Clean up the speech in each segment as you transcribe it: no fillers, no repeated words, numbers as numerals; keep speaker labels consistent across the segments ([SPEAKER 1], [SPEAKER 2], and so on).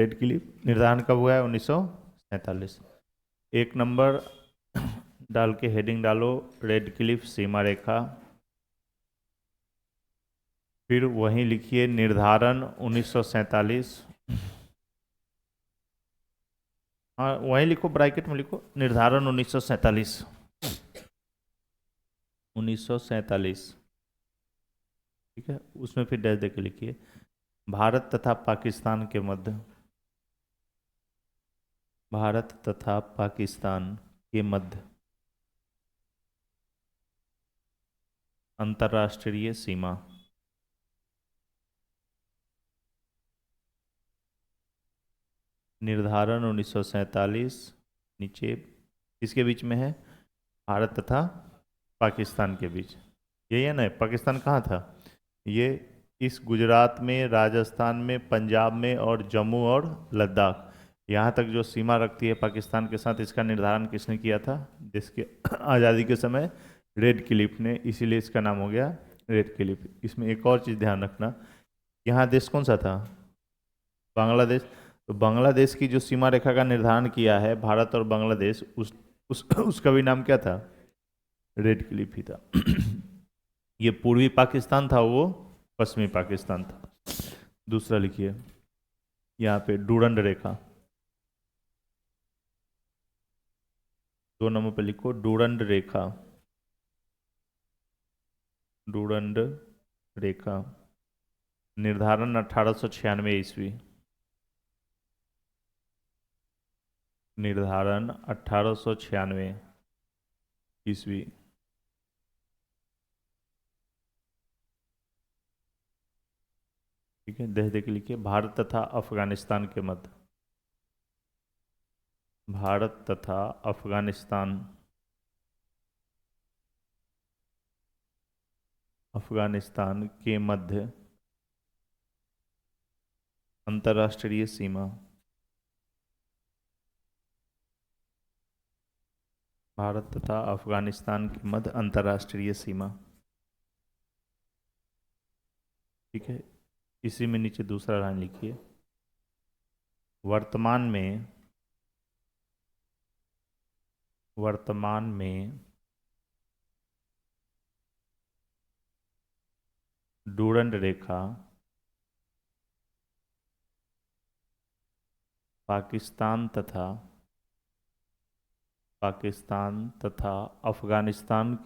[SPEAKER 1] Red Cliff निर्धारण कब हुआ है? 1947। एक नंबर डाल के हेडिंग डालो, रेड क्लिफ सीमा रेखा। फिर वहीं लिखिए निर्धारण 1947। हाँ वहीं लिखो, ब्रैकेट में लिखो निर्धारण 1947। 1947, ठीक है। उसमें फिर डैश देके लिखिए भारत तथा पाकिस्तान के मध्य, भारत तथा पाकिस्तान के मध्य अंतर्राष्ट्रीय सीमा। निर्धारण 1947 नीचे किसके बीच में है? भारत तथा पाकिस्तान के बीच। यही है ना? पाकिस्तान कहाँ था? ये इस गुजरात में, राजस्थान में, पंजाब में और जम्मू और लद्दाख, यहाँ तक जो सीमा रखती है पाकिस्तान के साथ, इसका निर्धारण किसने किया था? देश के आज़ादी के समय रेड क्लिफ ने, इसीलिए इसका नाम हो गया रेड क्लिफ। इसमें एक और चीज़ ध्यान रखना, यहाँ देश कौन सा था? बांग्लादेश। तो बांग्लादेश की जो सीमा रेखा का निर्धारण किया है भारत और बांग्लादेश, उसका भी नाम क्या था? रेड क्लिफ ही था। ये पूर्वी पाकिस्तान था, वो पश्चिमी पाकिस्तान था। दूसरा लिखिए यहाँ पे डूरंड रेखा, 2 नंबर पे लिखो डूरंड रेखा। डूरंड रेखा निर्धारण 1896 ईस्वी। निर्धारण 1896 ईस्वी। ठीक है, देख देख लिखिए भारत तथा अफगानिस्तान के मध्य, भारत तथा अफगानिस्तान, अफगानिस्तान के मध्य अंतर्राष्ट्रीय सीमा। भारत तथा अफगानिस्तान के मध्य अंतर्राष्ट्रीय सीमा। ठीक है, इसी में नीचे दूसरा लाइन लिखिए वर्तमान में, वर्तमान में डूरंड रेखा पाकिस्तान तथा अफगानिस्तान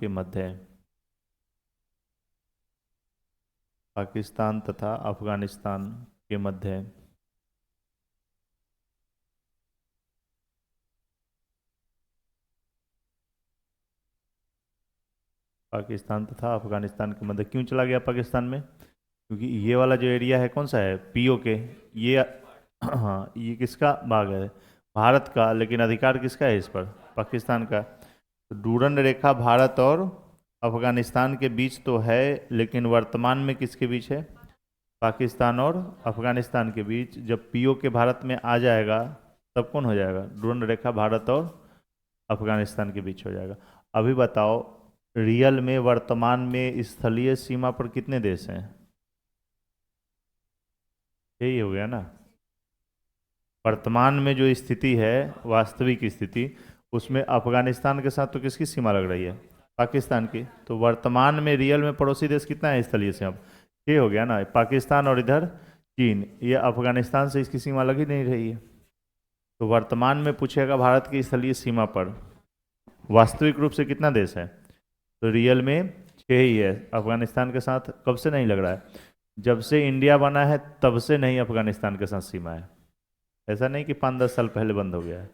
[SPEAKER 1] के मध्य, पाकिस्तान तथा अफगानिस्तान के मध्य पाकिस्तान तथा अफगानिस्तान के मध्य क्यों चला गया पाकिस्तान में? क्योंकि ये वाला जो एरिया है कौन सा है? पीओके। ये हाँ, ये किसका भाग है? भारत का, लेकिन अधिकार किसका है इस पर? पाकिस्तान का। तो डूरंड रेखा भारत और अफगानिस्तान के बीच तो है, लेकिन वर्तमान में किसके बीच है? पाकिस्तान और अफगानिस्तान के बीच। जब पीओके भारत में आ जाएगा तब कौन हो जाएगा? डूरंड रेखा भारत और अफगानिस्तान के बीच हो जाएगा। अभी बताओ रियल में वर्तमान में स्थलीय सीमा पर कितने देश हैं? यही हो गया ना। वर्तमान में जो स्थिति है, वास्तविक स्थिति, उसमें अफगानिस्तान के साथ तो किसकी सीमा लग रही है? पाकिस्तान की। तो वर्तमान में रियल में पड़ोसी देश कितना है स्थलीय सीमा? ये हो गया ना, पाकिस्तान और इधर चीन। ये अफगानिस्तान से इसकी सीमा लग ही नहीं रही है। तो वर्तमान में पूछेगा भारत की स्थलीय सीमा पर वास्तविक रूप से कितना देश है? तो रियल में 6 ही है। अफगानिस्तान के साथ कब से नहीं लग रहा है? जब से इंडिया बना है तब से नहीं अफगानिस्तान के साथ सीमा है। ऐसा नहीं कि 5-10 साल पहले बंद हो गया है।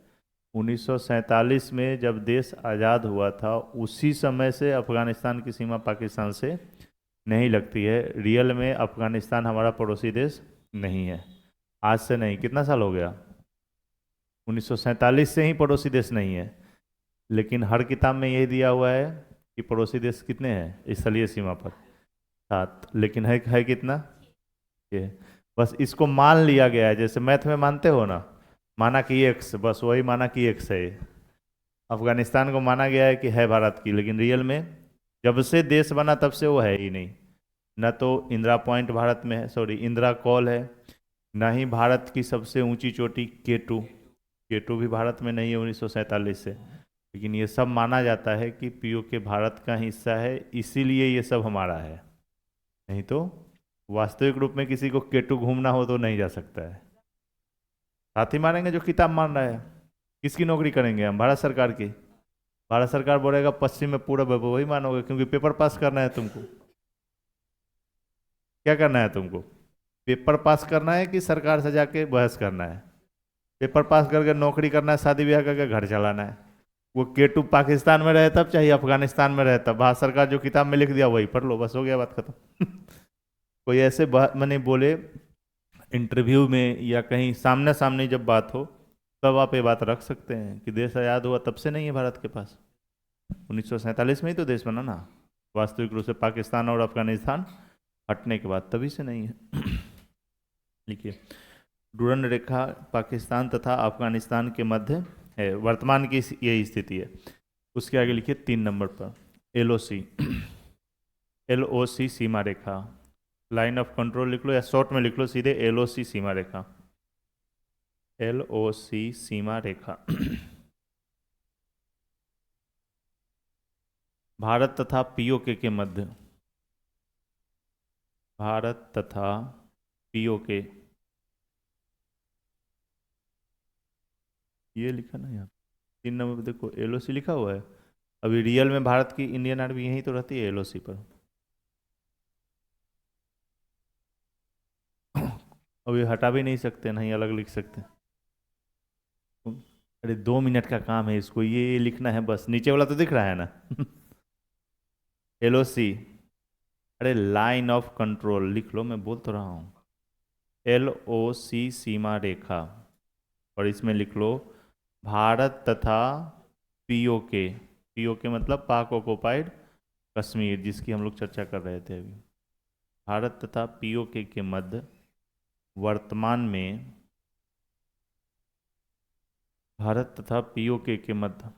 [SPEAKER 1] 1947 में जब देश आज़ाद हुआ था उसी समय से अफगानिस्तान की सीमा पाकिस्तान से नहीं लगती है। रियल में अफगानिस्तान हमारा पड़ोसी देश नहीं है। आज से नहीं, कितना साल हो गया? 1947 से ही पड़ोसी देश नहीं है। लेकिन हर किताब में यही दिया हुआ है कि पड़ोसी देश कितने हैं स्थलीय सीमा पर? 7। लेकिन है कितना? ये बस इसको मान लिया गया है, जैसे मैथ में मानते हो ना, माना कि एक्स, बस वही माना कि एक्स है। अफगानिस्तान को माना गया है कि है भारत की, लेकिन रियल में जब से देश बना तब से वो है ही नहीं। न तो इंदिरा पॉइंट भारत में है, सॉरी इंदिरा कॉल है, ना ही भारत की सबसे ऊंची चोटी केटू, केटू भी भारत में नहीं है 1947 से, लेकिन ये सब माना जाता है कि पीओके भारत का हिस्सा है, इसीलिए ये सब हमारा है। नहीं तो वास्तविक रूप में किसी को केटू घूमना हो तो नहीं जा सकता है। साथ ही मानेंगे जो किताब मान रहा है। किसकी नौकरी करेंगे हम? भारत सरकार की। भारत सरकार बोलेगा पश्चिम में पूरब है, वही मानोगे, क्योंकि पेपर पास करना है तुमको। क्या करना है तुमको? पेपर पास करना है कि सरकार से जाके बहस करना है? पेपर पास करके नौकरी करना है, शादी ब्याह करके घर चलाना है। वो केटू पाकिस्तान में रहे तब चाहिए अफगानिस्तान में रहे तब, भारत सरकार जो किताब में लिख दिया वही पढ़ लो, बस हो गया बात खत्म। कोई ऐसे मैंने बोले इंटरव्यू में या कहीं सामने सामने जब बात हो, तब आप ये बात रख सकते हैं कि देश आज़ाद हुआ तब से नहीं है भारत के पास, 1947 में ही तो देश बना ना। वास्तविक रूप से पाकिस्तान और अफगानिस्तान हटने के बाद तभी से नहीं है। लिखिए, डूरन रेखा पाकिस्तान तथा अफगानिस्तान के मध्य है, वर्तमान की ये स्थिति है। उसके आगे लिखिए 3 नंबर पर LOC, LOC Seema Rekha, line of control लिख लो या शॉर्ट में लिख लो सीधे एलओसी सीमा रेखा, एलओसी सीमा रेखा। भारत तथा पीओके के मध्य, भारत तथा पीओके, ये लिखा ना यहाँ 3 नंबर पे देखो एलओसी लिखा हुआ है। अभी रियल में भारत की इंडियन आर्मी यहीं तो रहती है एलओसी पर। अभी हटा भी नहीं सकते, नहीं अलग लिख सकते। अरे 2 मिनट का काम है इसको, ये लिखना है बस, नीचे वाला तो दिख रहा है ना। एलओसी, अरे लाइन ऑफ कंट्रोल लिख लो, मैं बोल तो रहा हूँ। एलओसी सीमा रेखा, और इसमें लिख लो भारत तथा पीओके, पीओके मतलब पाक ऑक्युपाइड कश्मीर, जिसकी हम लोग चर्चा कर रहे थे अभी। भारत तथा पीओके के मध्य वर्तमान में, भारत तथा पीओके के मध्य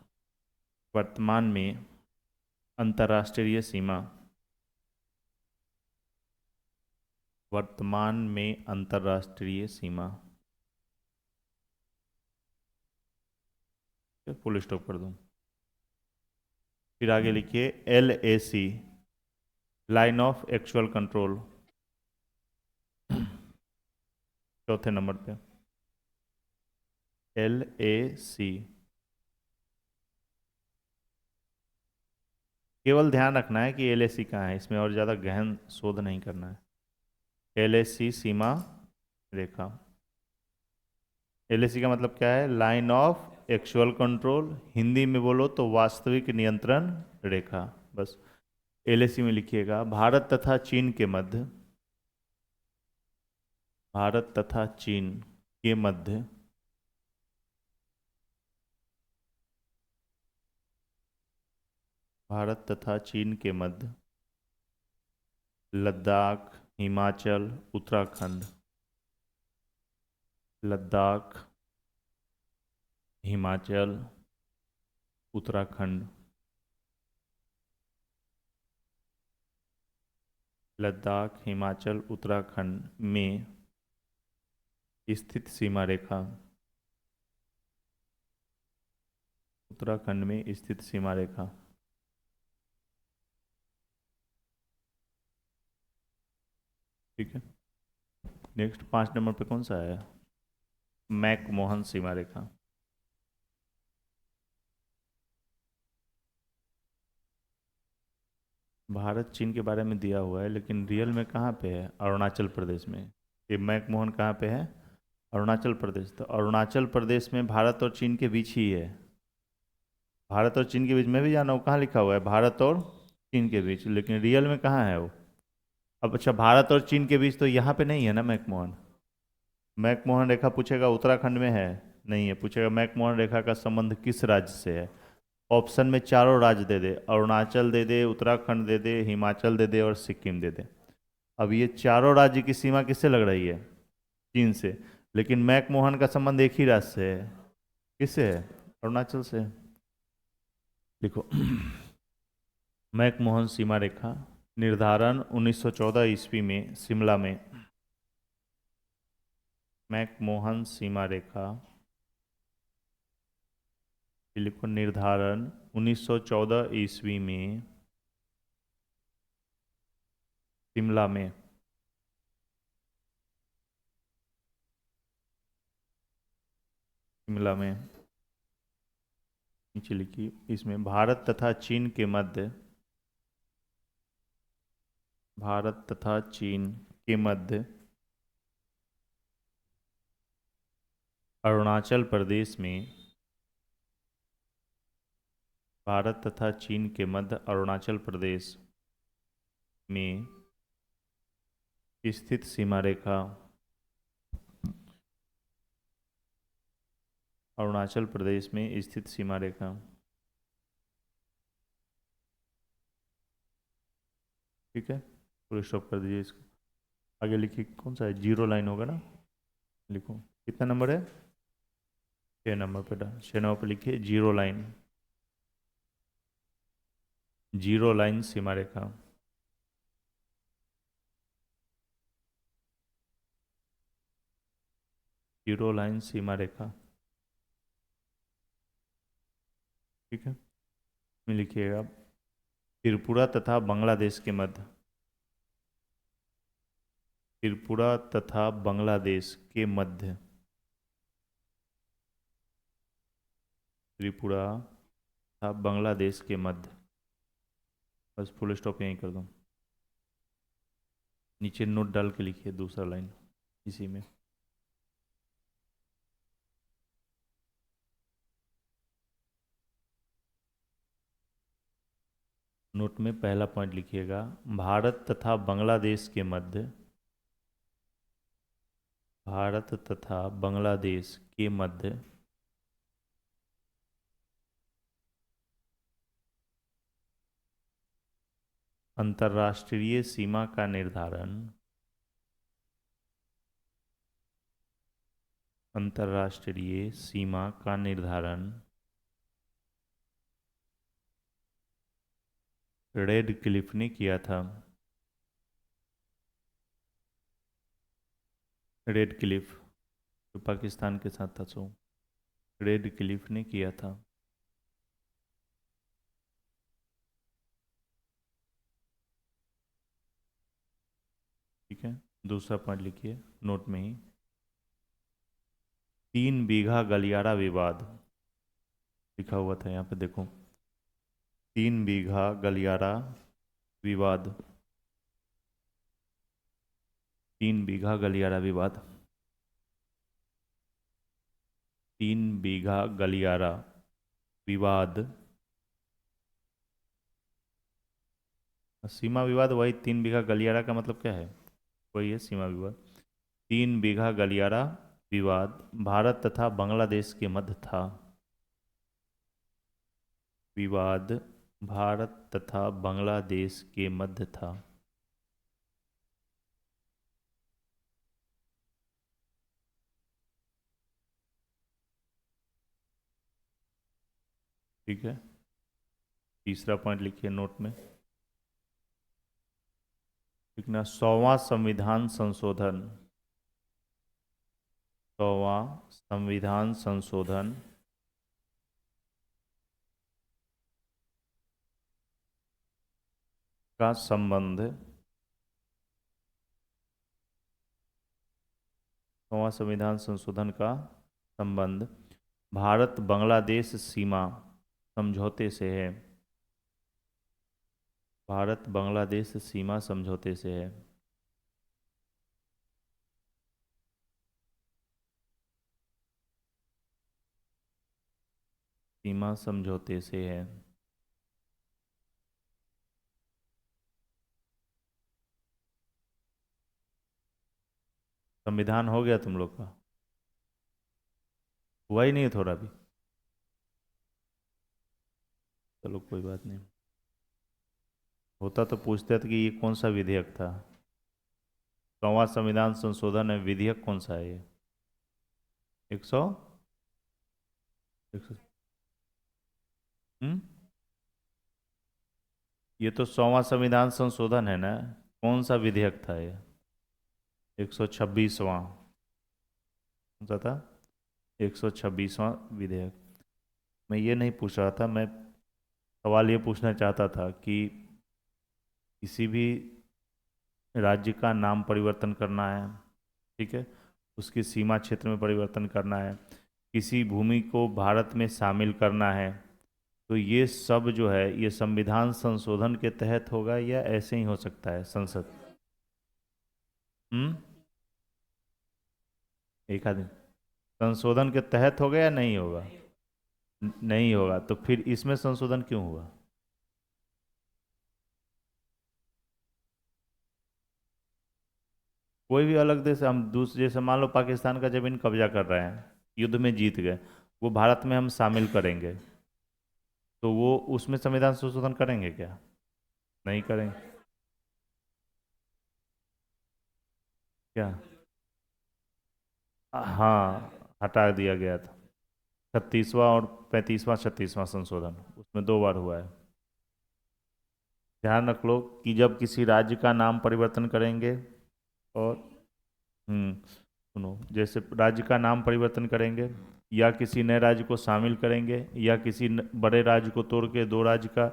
[SPEAKER 1] वर्तमान में अंतर्राष्ट्रीय सीमा, वर्तमान में अंतर्राष्ट्रीय सीमा, फुल स्टॉप कर दूं। फिर आगे लिखिए LAC, line of actual control, चौथे नंबर पे एलएसी। केवल ध्यान रखना है कि एलएसी कहाँ है, इसमें और ज़्यादा गहन शोध नहीं करना है। एलएसी सीमा रेखा, एलएसी का मतलब क्या है? Line of actual control, Hindi में बोलो तो वास्तविक नियंत्रण रेखा। बस एलएसी में लिखिएगा भारत तथा चीन के मध्य, भारत तथा चीन के मध्य भारत तथा चीन के मध्य लद्दाख, हिमाचल, उत्तराखंड, लद्दाख, हिमाचल, उत्तराखंड, लद्दाख, हिमाचल, उत्तराखंड में स्थित सीमा रेखा, उत्तराखंड में स्थित सीमा रेखा। ठीक है, नेक्स्ट 5 नंबर पे कौन सा है? मैकमोहन सीमा रेखा। भारत चीन के बारे में दिया हुआ है, लेकिन रियल में कहाँ पे है? अरुणाचल प्रदेश में। ये मैकमोहन कहाँ पे है? अरुणाचल प्रदेश। तो अरुणाचल प्रदेश में भारत और चीन के बीच ही है। भारत और चीन के बीच में भी जाना, वो कहाँ लिखा हुआ है? भारत और चीन के बीच, लेकिन रियल में कहाँ है वो? अब अच्छा, भारत और चीन के बीच तो यहाँ पे नहीं है ना मैकमोहन। मैकमोहन रेखा पूछेगा उत्तराखंड में है? नहीं है। पूछेगा मैकमोहन रेखा का संबंध किस राज्य से है? ऑप्शन में चारों राज्य दे दे, अरुणाचल दे दे, उत्तराखंड दे दे, हिमाचल दे दे और सिक्किम दे दे। अब ये चारों राज्य की सीमा किससे लग रही है? चीन से। लेकिन मैकमोहन का संबंध एक ही राज्य से है। किससे है? अरुणाचल से। देखो मैकमोहन सीमा रेखा निर्धारण 1914 ईस्वी में शिमला में, मैकमोहन सीमा रेखा लिखो निर्धारण 1914 ईस्वी में शिमला में शिमला में नीचे लिखी इसमें भारत तथा चीन के मध्य भारत तथा चीन के मध्य अरुणाचल प्रदेश में भारत तथा चीन के मध्य अरुणाचल प्रदेश में स्थित सीमा रेखा अरुणाचल प्रदेश में स्थित सीमा रेखा ठीक है, पूरे स्टॉप कर दीजिए इसको। आगे लिखिए कौन सा है, जीरो लाइन होगा ना, लिखो कितना नंबर है, 6 नंबर पे, 6 नंबर पे लिखिए जीरो लाइन, जीरो लाइन सीमा रेखा। जीरो लाइन सीमा रेखा ठीक है, में लिखिएगा त्रिपुरा तथा बांग्लादेश के मध्य, त्रिपुरा तथा बांग्लादेश के मध्य, त्रिपुरा तथा बांग्लादेश के मध्य, बस फुल स्टॉप यहीं कर दो, नीचे नोट डाल के लिखिए दूसरा लाइन इसी में। नोट में पहला पॉइंट लिखिएगा, भारत तथा बांग्लादेश के मध्य, भारत तथा बांग्लादेश के मध्य अंतर्राष्ट्रीय सीमा का निर्धारण, अंतर्राष्ट्रीय सीमा का निर्धारण रेड क्लिफ ने किया था, रेड क्लिफ जो पाकिस्तान के साथ था, सो रेड क्लिफ ने किया था। ठीक है, दूसरा पॉइंट लिखिए नोट में ही, 3 बीघा गलियारा विवाद लिखा हुआ था यहाँ पे, देखो 3 बीघा गलियारा विवाद, 3 बीघा गलियारा विवाद, 3 बीघा गलियारा विवाद, सीमा विवाद वही, 3 बीघा गलियारा का मतलब क्या है, वही है सीमा विवाद। 3 बीघा गलियारा विवाद भारत तथा बांग्लादेश के मध्य था, विवाद भारत तथा बांग्लादेश के मध्य था। ठीक है, तीसरा पॉइंट लिखिए नोट में, लिखना 100वां संविधान संशोधन, 100वां संविधान संशोधन का संबंध, 100वां संविधान संशोधन का संबंध भारत बांग्लादेश सीमा समझौते से है, भारत बांग्लादेश सीमा समझौते से है। सीमा समझौते से है। संविधान हो गया तुम लोग का, हुआ ही नहीं है थोड़ा भी, चलो कोई बात नहीं, होता तो पूछते थे कि ये कौन सा विधेयक था, 100वां संविधान संशोधन है, विधेयक कौन सा है ये, 100 100 ये तो 100वां संविधान संशोधन है ना, कौन सा विधेयक था ये, 126वां, कौन सा था? 126वां विधेयक। मैं ये नहीं पूछ रहा था, मैं सवाल ये पूछना चाहता था कि किसी भी राज्य का नाम परिवर्तन करना है, ठीक है, उसकी सीमा क्षेत्र में परिवर्तन करना है, किसी भूमि को भारत में शामिल करना है, तो ये सब जो है ये संविधान संशोधन के तहत होगा या ऐसे ही हो सकता है संसद? हम्म। एक आदमी संशोधन के तहत होगा या नहीं होगा? नहीं होगा, तो फिर इसमें संशोधन क्यों हुआ? कोई भी अलग देश, हम दूसरे, जैसे मान लो पाकिस्तान का जमीन कब्जा कर रहे हैं, युद्ध में जीत गए, वो भारत में हम शामिल करेंगे, तो वो उसमें संविधान संशोधन करेंगे क्या? नहीं करेंगे। क्या? हाँ, हटा दिया गया था। 36वां और 35वां 36वां संशोधन, उसमें 2 बार हुआ है। ध्यान रख लो कि जब किसी राज्य का नाम परिवर्तन करेंगे, और सुनो, जैसे राज्य का नाम परिवर्तन करेंगे, या किसी नए राज्य को शामिल करेंगे, या किसी बड़े राज्य को तोड़ के 2 राज्य का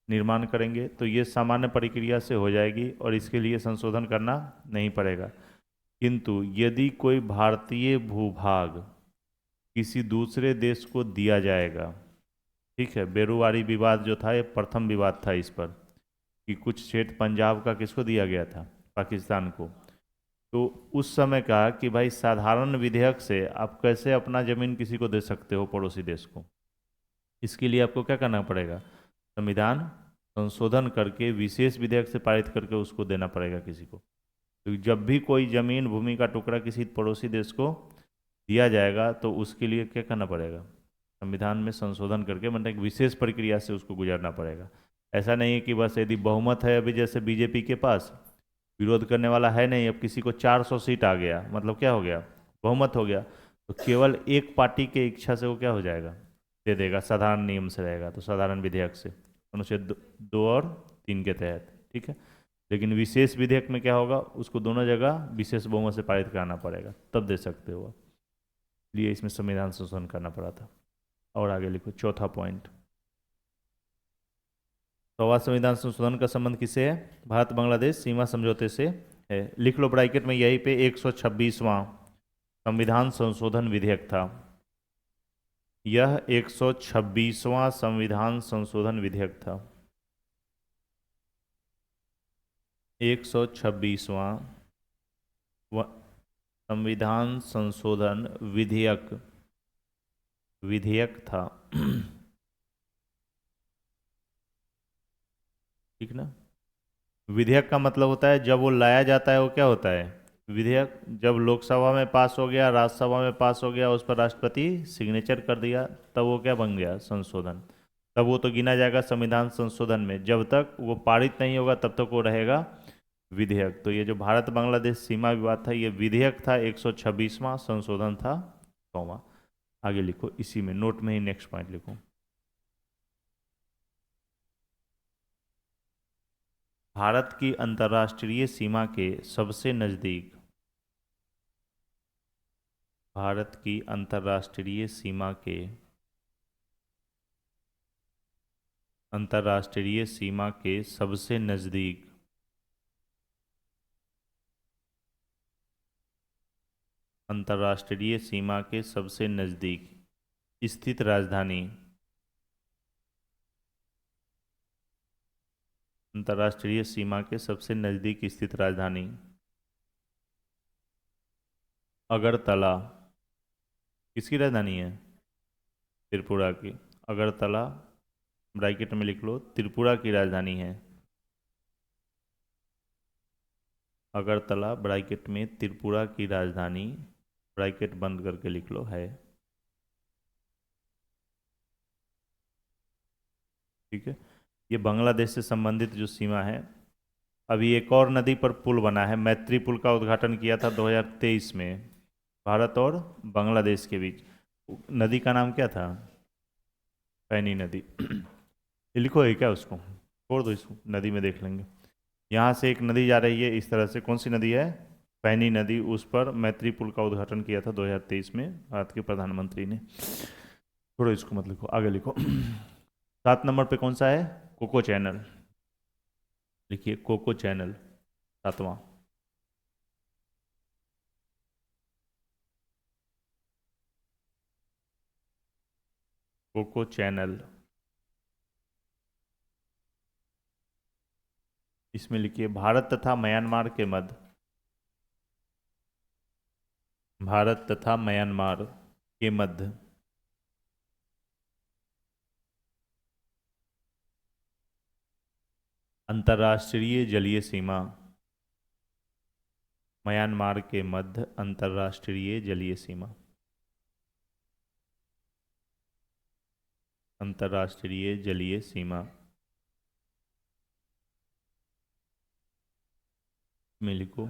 [SPEAKER 1] निर्माण करेंगे, तो ये सामान्य प्रक्रिया से हो जाएगी और इसके लिए संशोधन करना नहीं पड़ेगा। किंतु यदि कोई भारतीय भूभाग किसी दूसरे देश को दिया जाएगा, ठीक है, बेरुवारी विवाद जो था ये प्रथम विवाद था इस पर, कि कुछ क्षेत्र पंजाब का किसको दिया गया था? पाकिस्तान को। तो उस समय कहा कि भाई साधारण विधेयक से आप कैसे अपना जमीन किसी को दे सकते हो, पड़ोसी देश को? इसके लिए आपको क्या करना पड़ेगा? संविधान संशोधन करके विशेष विधेयक से पारित करके उसको देना पड़ेगा किसी को। तो जब भी कोई जमीन भूमि का टुकड़ा किसी पड़ोसी देश को दिया जाएगा तो उसके लिए क्या करना पड़ेगा? संविधान में संशोधन करके, मतलब एक विशेष प्रक्रिया से उसको गुजरना पड़ेगा। ऐसा नहीं है कि बस यदि बहुमत है, अभी जैसे बीजेपी के पास विरोध करने वाला है नहीं, अब किसी को 400 सीट आ गया, मतलब क्या हो गया? बहुमत हो गया, तो केवल एक पार्टी के इच्छा से वो क्या हो जाएगा? दे देगा, साधारण नियम से रहेगा, तो साधारण विधेयक से अनुच्छेद 2 और 3 के तहत, ठीक है। लेकिन विशेष विधेयक में क्या होगा? उसको दोनों जगह विशेष बहुमत से पारित कराना पड़ेगा, तब दे सकते हो। इसलिए इसमें संविधान संशोधन करना पड़ा था। और आगे लिखो चौथा पॉइंट। तो संविधान संशोधन का संबंध किससे है? भारत बांग्लादेश सीमा समझौते से है। लिख लो ब्रैकेट में, यहीं पे 126वां संविधान संशोधन विधेयक था। यह 126वां संविधान संशोधन विधेयक था। 126वां संविधान संशोधन विधेयक विधेयक था। ठीक ना? विधेयक का मतलब होता है जब वो लाया जाता है, वो क्या होता है? विधेयक। जब लोकसभा में पास हो गया, राज्यसभा में पास हो गया, उस पर राष्ट्रपति सिग्नेचर कर दिया, तब वो क्या बन गया? संशोधन। तब वो तो गिना जाएगा संविधान संशोधन में। जब तक वो पारित नहीं होगा तब तक वो रहेगा विधेयक। तो ये जो भारत बांग्लादेश सीमा विवाद था, ये विधेयक था, 126वां संशोधन था, 100वां। आगे लिखो, इसी में नोट में ही नेक्स्ट पॉइंट लिखो। भारत की अंतर्राष्ट्रीय सीमा के सबसे नज़दीक, भारत की अंतर्राष्ट्रीय सीमा के, अंतर्राष्ट्रीय सीमा के सबसे नज़दीक अंतर्राष्ट्रीय सीमा के सबसे नज़दीक स्थित राजधानी, अंतर्राष्ट्रीय सीमा के सबसे नज़दीक स्थित राजधानी अगरतला। किसकी राजधानी है? त्रिपुरा की। अगरतला ब्रैकेट में लिख लो, त्रिपुरा की राजधानी है। अगरतला ब्रैकेट में त्रिपुरा की राजधानी, ब्रैकेट बंद करके लिख लो, है। ठीक है। ये बांग्लादेश से संबंधित जो सीमा है। अभी एक और नदी पर पुल बना है, मैत्री पुल का उद्घाटन किया था 2023 में, भारत और बांग्लादेश के बीच। नदी का नाम क्या था? पैनी नदी। ये लिखो है क्या उसको? छोड़ दो इसको, नदी में देख लेंगे। यहाँ से एक नदी जा रही है इस तरह से, कौन सी नदी है? पैनी नदी, उस पर मैत्री पुल का उद्घाटन किया था 2023 में भारत के प्रधानमंत्री ने। छोड़ो इसको, मत लिखो, आगे लिखो। 7 नंबर पे कौन सा है? Coco Chanel. लिखिए कोको चैनल, 7वां। कोको चैनल, इसमें लिखिए भारत तथा म्यांमार के मध्य, भारत तथा म्यांमार के मध्य अंतर्राष्ट्रीय जलीय सीमा, म्यांमार के मध्य अंतर्राष्ट्रीय जलीय सीमा, अंतर्राष्ट्रीय जलीय सीमा में लिखो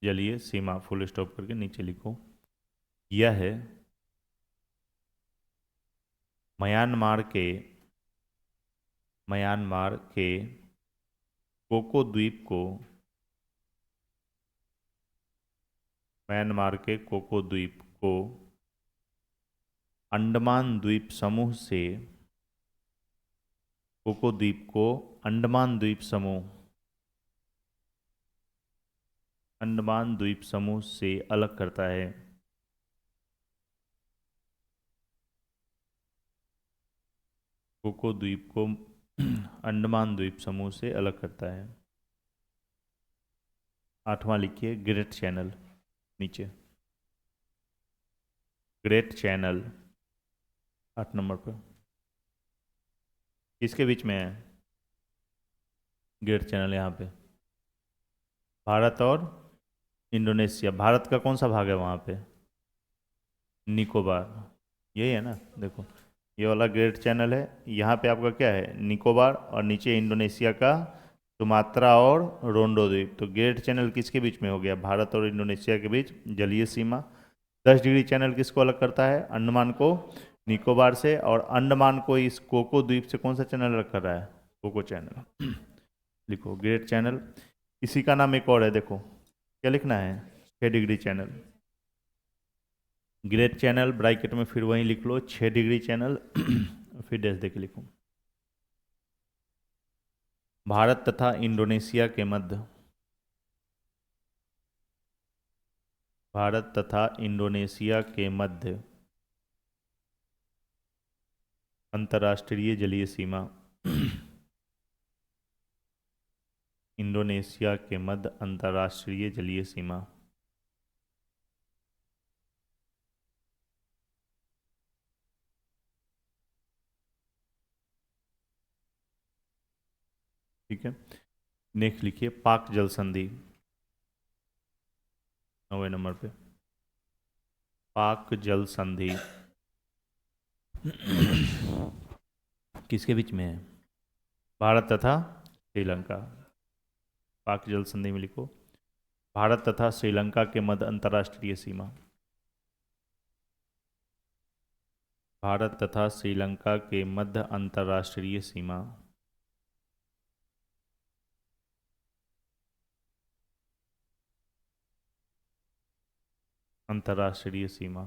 [SPEAKER 1] जलीय सीमा, फुल स्टॉप करके नीचे लिखो। यह है म्यांमार के, म्यांमार के कोको द्वीप को, म्यांमार के कोको द्वीप को अंडमान द्वीप समूह से, कोको द्वीप को अंडमान द्वीप समूह, अंडमान द्वीप समूह से अलग करता है। कोको द्वीप को अंडमान द्वीप समूह से अलग करता है। 8वां लिखिए ग्रेट चैनल, नीचे ग्रेट चैनल 8 नंबर पर किसके बीच में है? ग्रेट चैनल यहाँ पे भारत और इंडोनेशिया। भारत का कौन सा भाग है वहाँ पे? निकोबार, यही है ना। देखो ये वाला ग्रेट चैनल है, यहाँ पे आपका क्या है? निकोबार, और नीचे इंडोनेशिया का सुमात्रा और रोंडो द्वीप। तो ग्रेट चैनल किसके बीच में हो गया? भारत और इंडोनेशिया के बीच जलीय सीमा। 10 डिग्री चैनल किसको अलग करता है? अंडमान को निकोबार से, और अंडमान को इस कोको द्वीप से कौन सा चैनल अलग कर रहा है? Coco Chanel. लिखो ग्रेट चैनल। इसी का नाम एक और है, देखो क्या लिखना है? 6 degree channel. Great channel bracket में फिर वहीं लिख लो 6 डिग्री चैनल, फिर डैश देके लिखो भारत तथा इंडोनेशिया के मध्य, भारत तथा इंडोनेशिया के मध्य अंतर्राष्ट्रीय जलीय सीमा, इंडोनेशिया के मध्य अंतर्राष्ट्रीय जलीय सीमा। ठीक है, नेक्स्ट लिखिए पाक जल संधि, 9वें नंबर पे पाक जल संधि किसके बीच में है? भारत तथा श्रीलंका। पाक जल संधि में लिखो भारत तथा श्रीलंका के मध्य अंतर्राष्ट्रीय सीमा, भारत तथा श्रीलंका के मध्य अंतर्राष्ट्रीय सीमा। अंतर्राष्ट्रीय सीमा,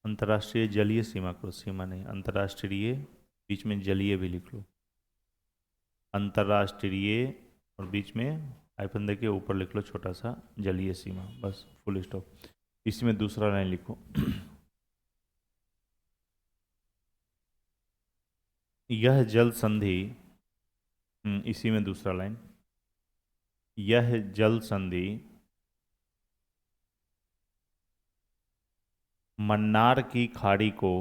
[SPEAKER 1] अंतर्राष्ट्रीय जलीय सीमा को, सीमा नहीं, अंतर्राष्ट्रीय बीच में जलीय भी लिख लो, अंतर्राष्ट्रीय और बीच में हाइफन देके ऊपर लिख लो छोटा सा जलीय सीमा, बस फुल स्टॉप। इसमें दूसरा लाइन लिखो यह जल संधि, इसी में दूसरा लाइन, यह जल संधि मन्नार की खाड़ी को,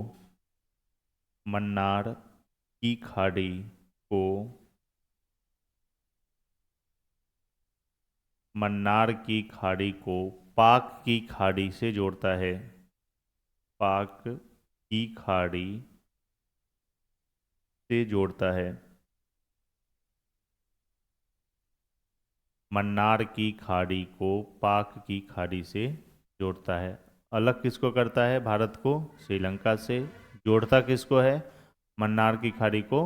[SPEAKER 1] मन्नार की खाड़ी को, मन्नार की खाड़ी को पाक की खाड़ी से जोड़ता है, पाक की खाड़ी से जोड़ता है, मन्नार की खाड़ी को पाक की खाड़ी से जोड़ता है। अलग किसको करता है? भारत को श्रीलंका से। जोड़ता किसको है? मन्नार की खाड़ी को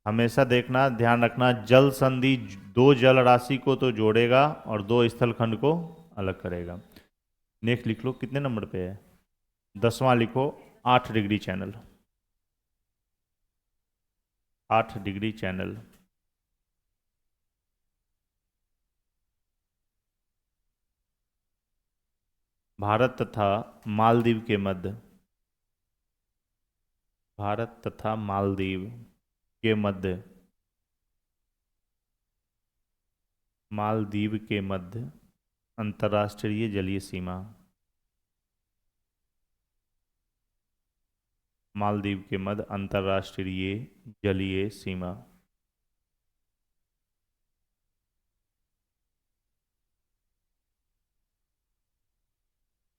[SPEAKER 1] हमेशा देखना, ध्यान रखना, जल संधि दो जल राशि को तो जोड़ेगा और दो स्थल खंड को अलग करेगा। नेक्स्ट लिख लो, कितने नंबर पे है? 10वां लिखो, 8 degree channel. 8 degree channel. Bharat तथा मालदीव के मध्य, भारत तथा मालदीव के मध्य, मालदीव के मध्य अंतर्राष्ट्रीय जलीय सीमा, मालदीव के मध्य अंतर्राष्ट्रीय जलीय सीमा।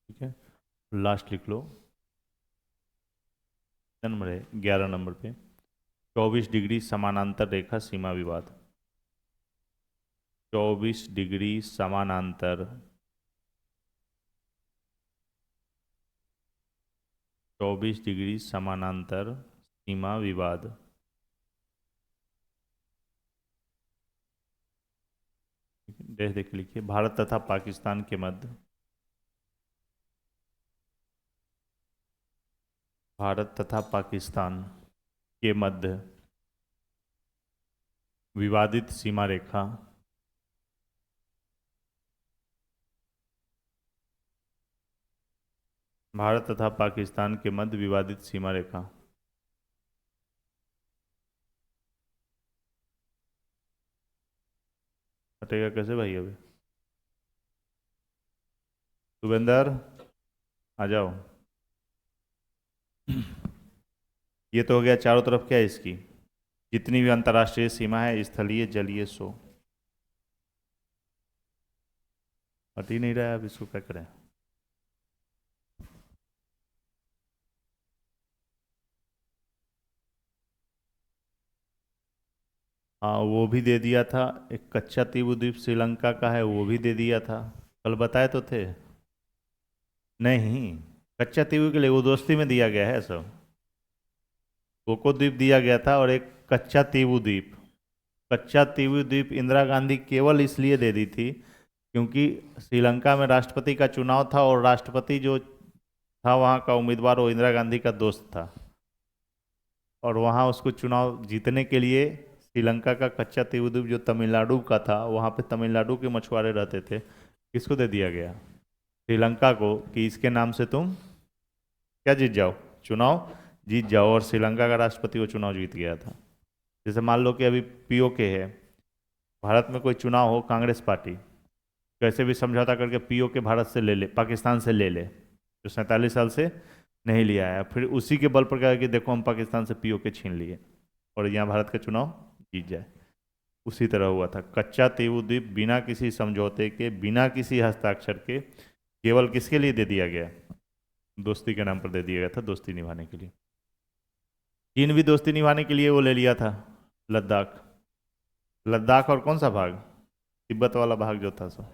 [SPEAKER 1] ठीक है, लास्ट लिख लो, नंबर है 11 नंबर पे, 24 डिग्री समानांतर रेखा सीमा विवाद। 24 डिग्री समानांतर, 24 डिग्री समानांतर सीमा विवाद। देख देख लिखिए, भारत तथा पाकिस्तान के मध्य, भारत तथा पाकिस्तान के मध्य विवादित सीमा रेखा, भारत तथा पाकिस्तान के मध्य विवादित सीमा रेखा। हटेगा कैसे भाई? अभी सुबेंदर आ जाओ। ये तो हो गया चारों तरफ, क्या है इसकी, जितनी भी अंतर्राष्ट्रीय सीमा है, स्थलीय जलीय सो। हट ही नहीं रहा है, अब इसको क्या करें? हाँ, वो भी दे दिया था। एक कच्चा तीबू द्वीप श्रीलंका का है, वो भी दे दिया था, कल बताए तो थे। नहीं, कच्चा तीबू के लिए वो दोस्ती में दिया गया है सब। कोको द्वीप दिया गया था और एक कच्चा तीबू द्वीप। कच्चा तीबू द्वीप इंदिरा गांधी केवल इसलिए दे दी थी क्योंकि श्रीलंका में राष्ट्रपति का चुनाव था और राष्ट्रपति जो था वहाँ का उम्मीदवार वो इंदिरा गांधी का दोस्त था, और वहाँ उसको चुनाव जीतने के लिए श्रीलंका का कच्चा तीबू द्वीप जो तमिलनाडु का था, वहाँ पे तमिलनाडु के मछुआरे रहते थे, किसको दे दिया गया? श्रीलंका को, कि इसके नाम से तुम क्या जीत जाओ? चुनाव जीत जाओ। और श्रीलंका का राष्ट्रपति वो चुनाव जीत गया था। जैसे मान लो कि अभी पीओके है, भारत में कोई चुनाव हो, कांग्रेस पार्टी कैसे भी समझौता करके पीओके भारत से ले ले, पाकिस्तान से ले ले, जो 47 साल से नहीं लिया है, फिर उसी के बल पर कहा कि देखो हम पाकिस्तान से पीओके छीन लिए और यहाँ भारत का चुनाव जीत जाए। उसी तरह हुआ था। कच्चा तीबू द्वीप बिना किसी समझौते के, बिना किसी हस्ताक्षर के, केवल किसके लिए दे दिया गया? दोस्ती के नाम पर दे दिया गया था, दोस्ती निभाने के लिए। चीन भी दोस्ती निभाने के लिए वो ले लिया था, लद्दाख। लद्दाख और कौन सा भाग? तिब्बत वाला भाग जो था सो।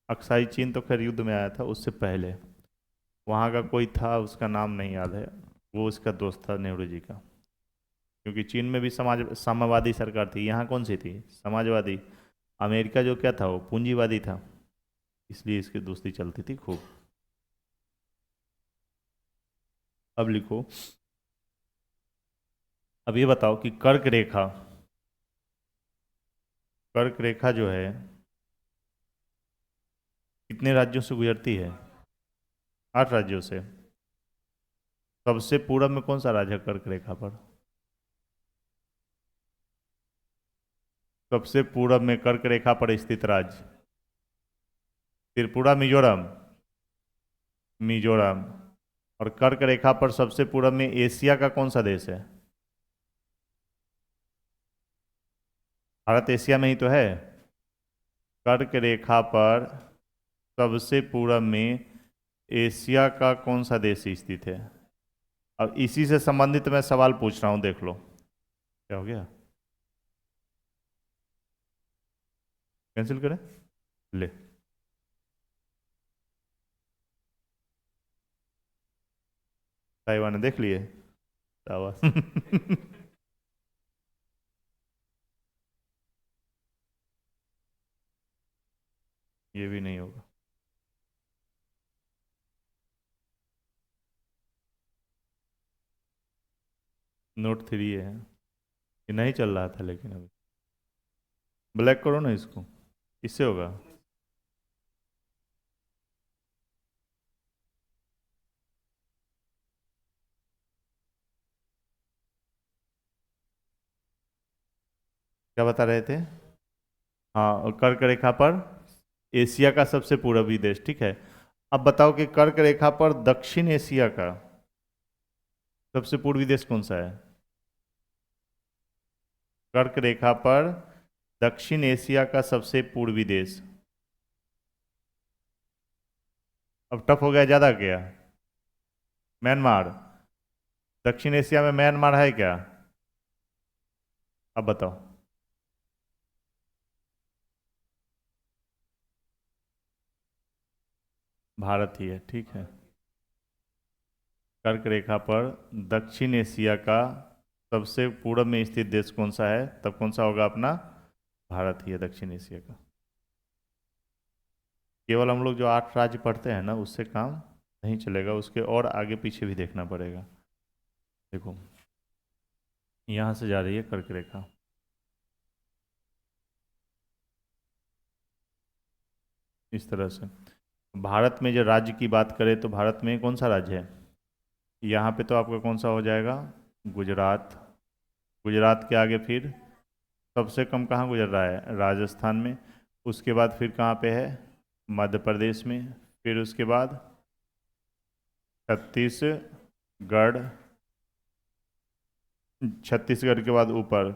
[SPEAKER 1] अक्साई चीन तो खैर युद्ध में आया था, उससे पहले वहाँ का कोई था, उसका नाम नहीं याद है, वो उसका दोस्त था नेहरू जी का। क्योंकि चीन में भी साम्यवादी सरकार थी, यहाँ कौन सी थी? समाजवादी। अमेरिका जो क्या था, वो पूंजीवादी था, इसलिए इसकी दोस्ती चलती थी खूब। अब लिखो, अब ये बताओ कि कर्क रेखा, कर्क रेखा जो है कितने राज्यों से गुजरती है? 8 राज्यों से। सबसे पूरब में कौन सा राज्य है कर्क रेखा पर? सबसे पूरब में कर्क रेखा पर स्थित राज्य त्रिपुरा, मिजोरम। मिजोरम। और कर्क रेखा पर सबसे पूरब में एशिया का कौन सा देश है? भारत एशिया में ही तो है। कर्क रेखा पर सबसे पूरब में एशिया का कौन सा देश स्थित है? अब इसी से संबंधित मैं सवाल पूछ रहा हूं, देख लो। क्या हो गया? कैंसिल करें? ले, ताइवान देख लिए? शाबाश। ये भी नहीं होगा। नोट 3 है, ये नहीं चल रहा था लेकिन अभी। ब्लैक करो ना इसको, इससे होगा। क्या बता रहे थे? हाँ, और कर्क रेखा पर एशिया का सबसे पूर्वी देश, ठीक है। अब बताओ कि कर्क रेखा पर दक्षिण एशिया का सबसे पूर्वी देश कौन सा है? कर्क रेखा पर दक्षिण एशिया का सबसे पूर्वी देश। अब टफ हो गया ज़्यादा क्या? म्यांमार। दक्षिण एशिया में म्यांमार है क्या? अब बताओ। भारत ही है, ठीक है। कर्क रेखा पर दक्षिण एशिया का सबसे पूर्व में स्थित देश कौन सा है? तब कौन सा होगा अपना? भारत ही है दक्षिण एशिया का। केवल हम लोग जो 8 राज्य पढ़ते हैं ना, उससे काम नहीं चलेगा, उसके और आगे पीछे भी देखना पड़ेगा। देखो, यहाँ से जा रही है कर्क रेखा, इस तरह से। भारत में जो राज्य की बात करें तो भारत में कौन सा राज्य है? यहाँ पे तो आपका कौन सा हो जाएगा? गुजरात। गुजरात के आगे फिर सबसे कम कहाँ गुजर रहा है? राजस्थान में। उसके बाद फिर कहाँ पे है? मध्य प्रदेश में। फिर उसके बाद छत्तीसगढ़। छत्तीसगढ़ के बाद ऊपर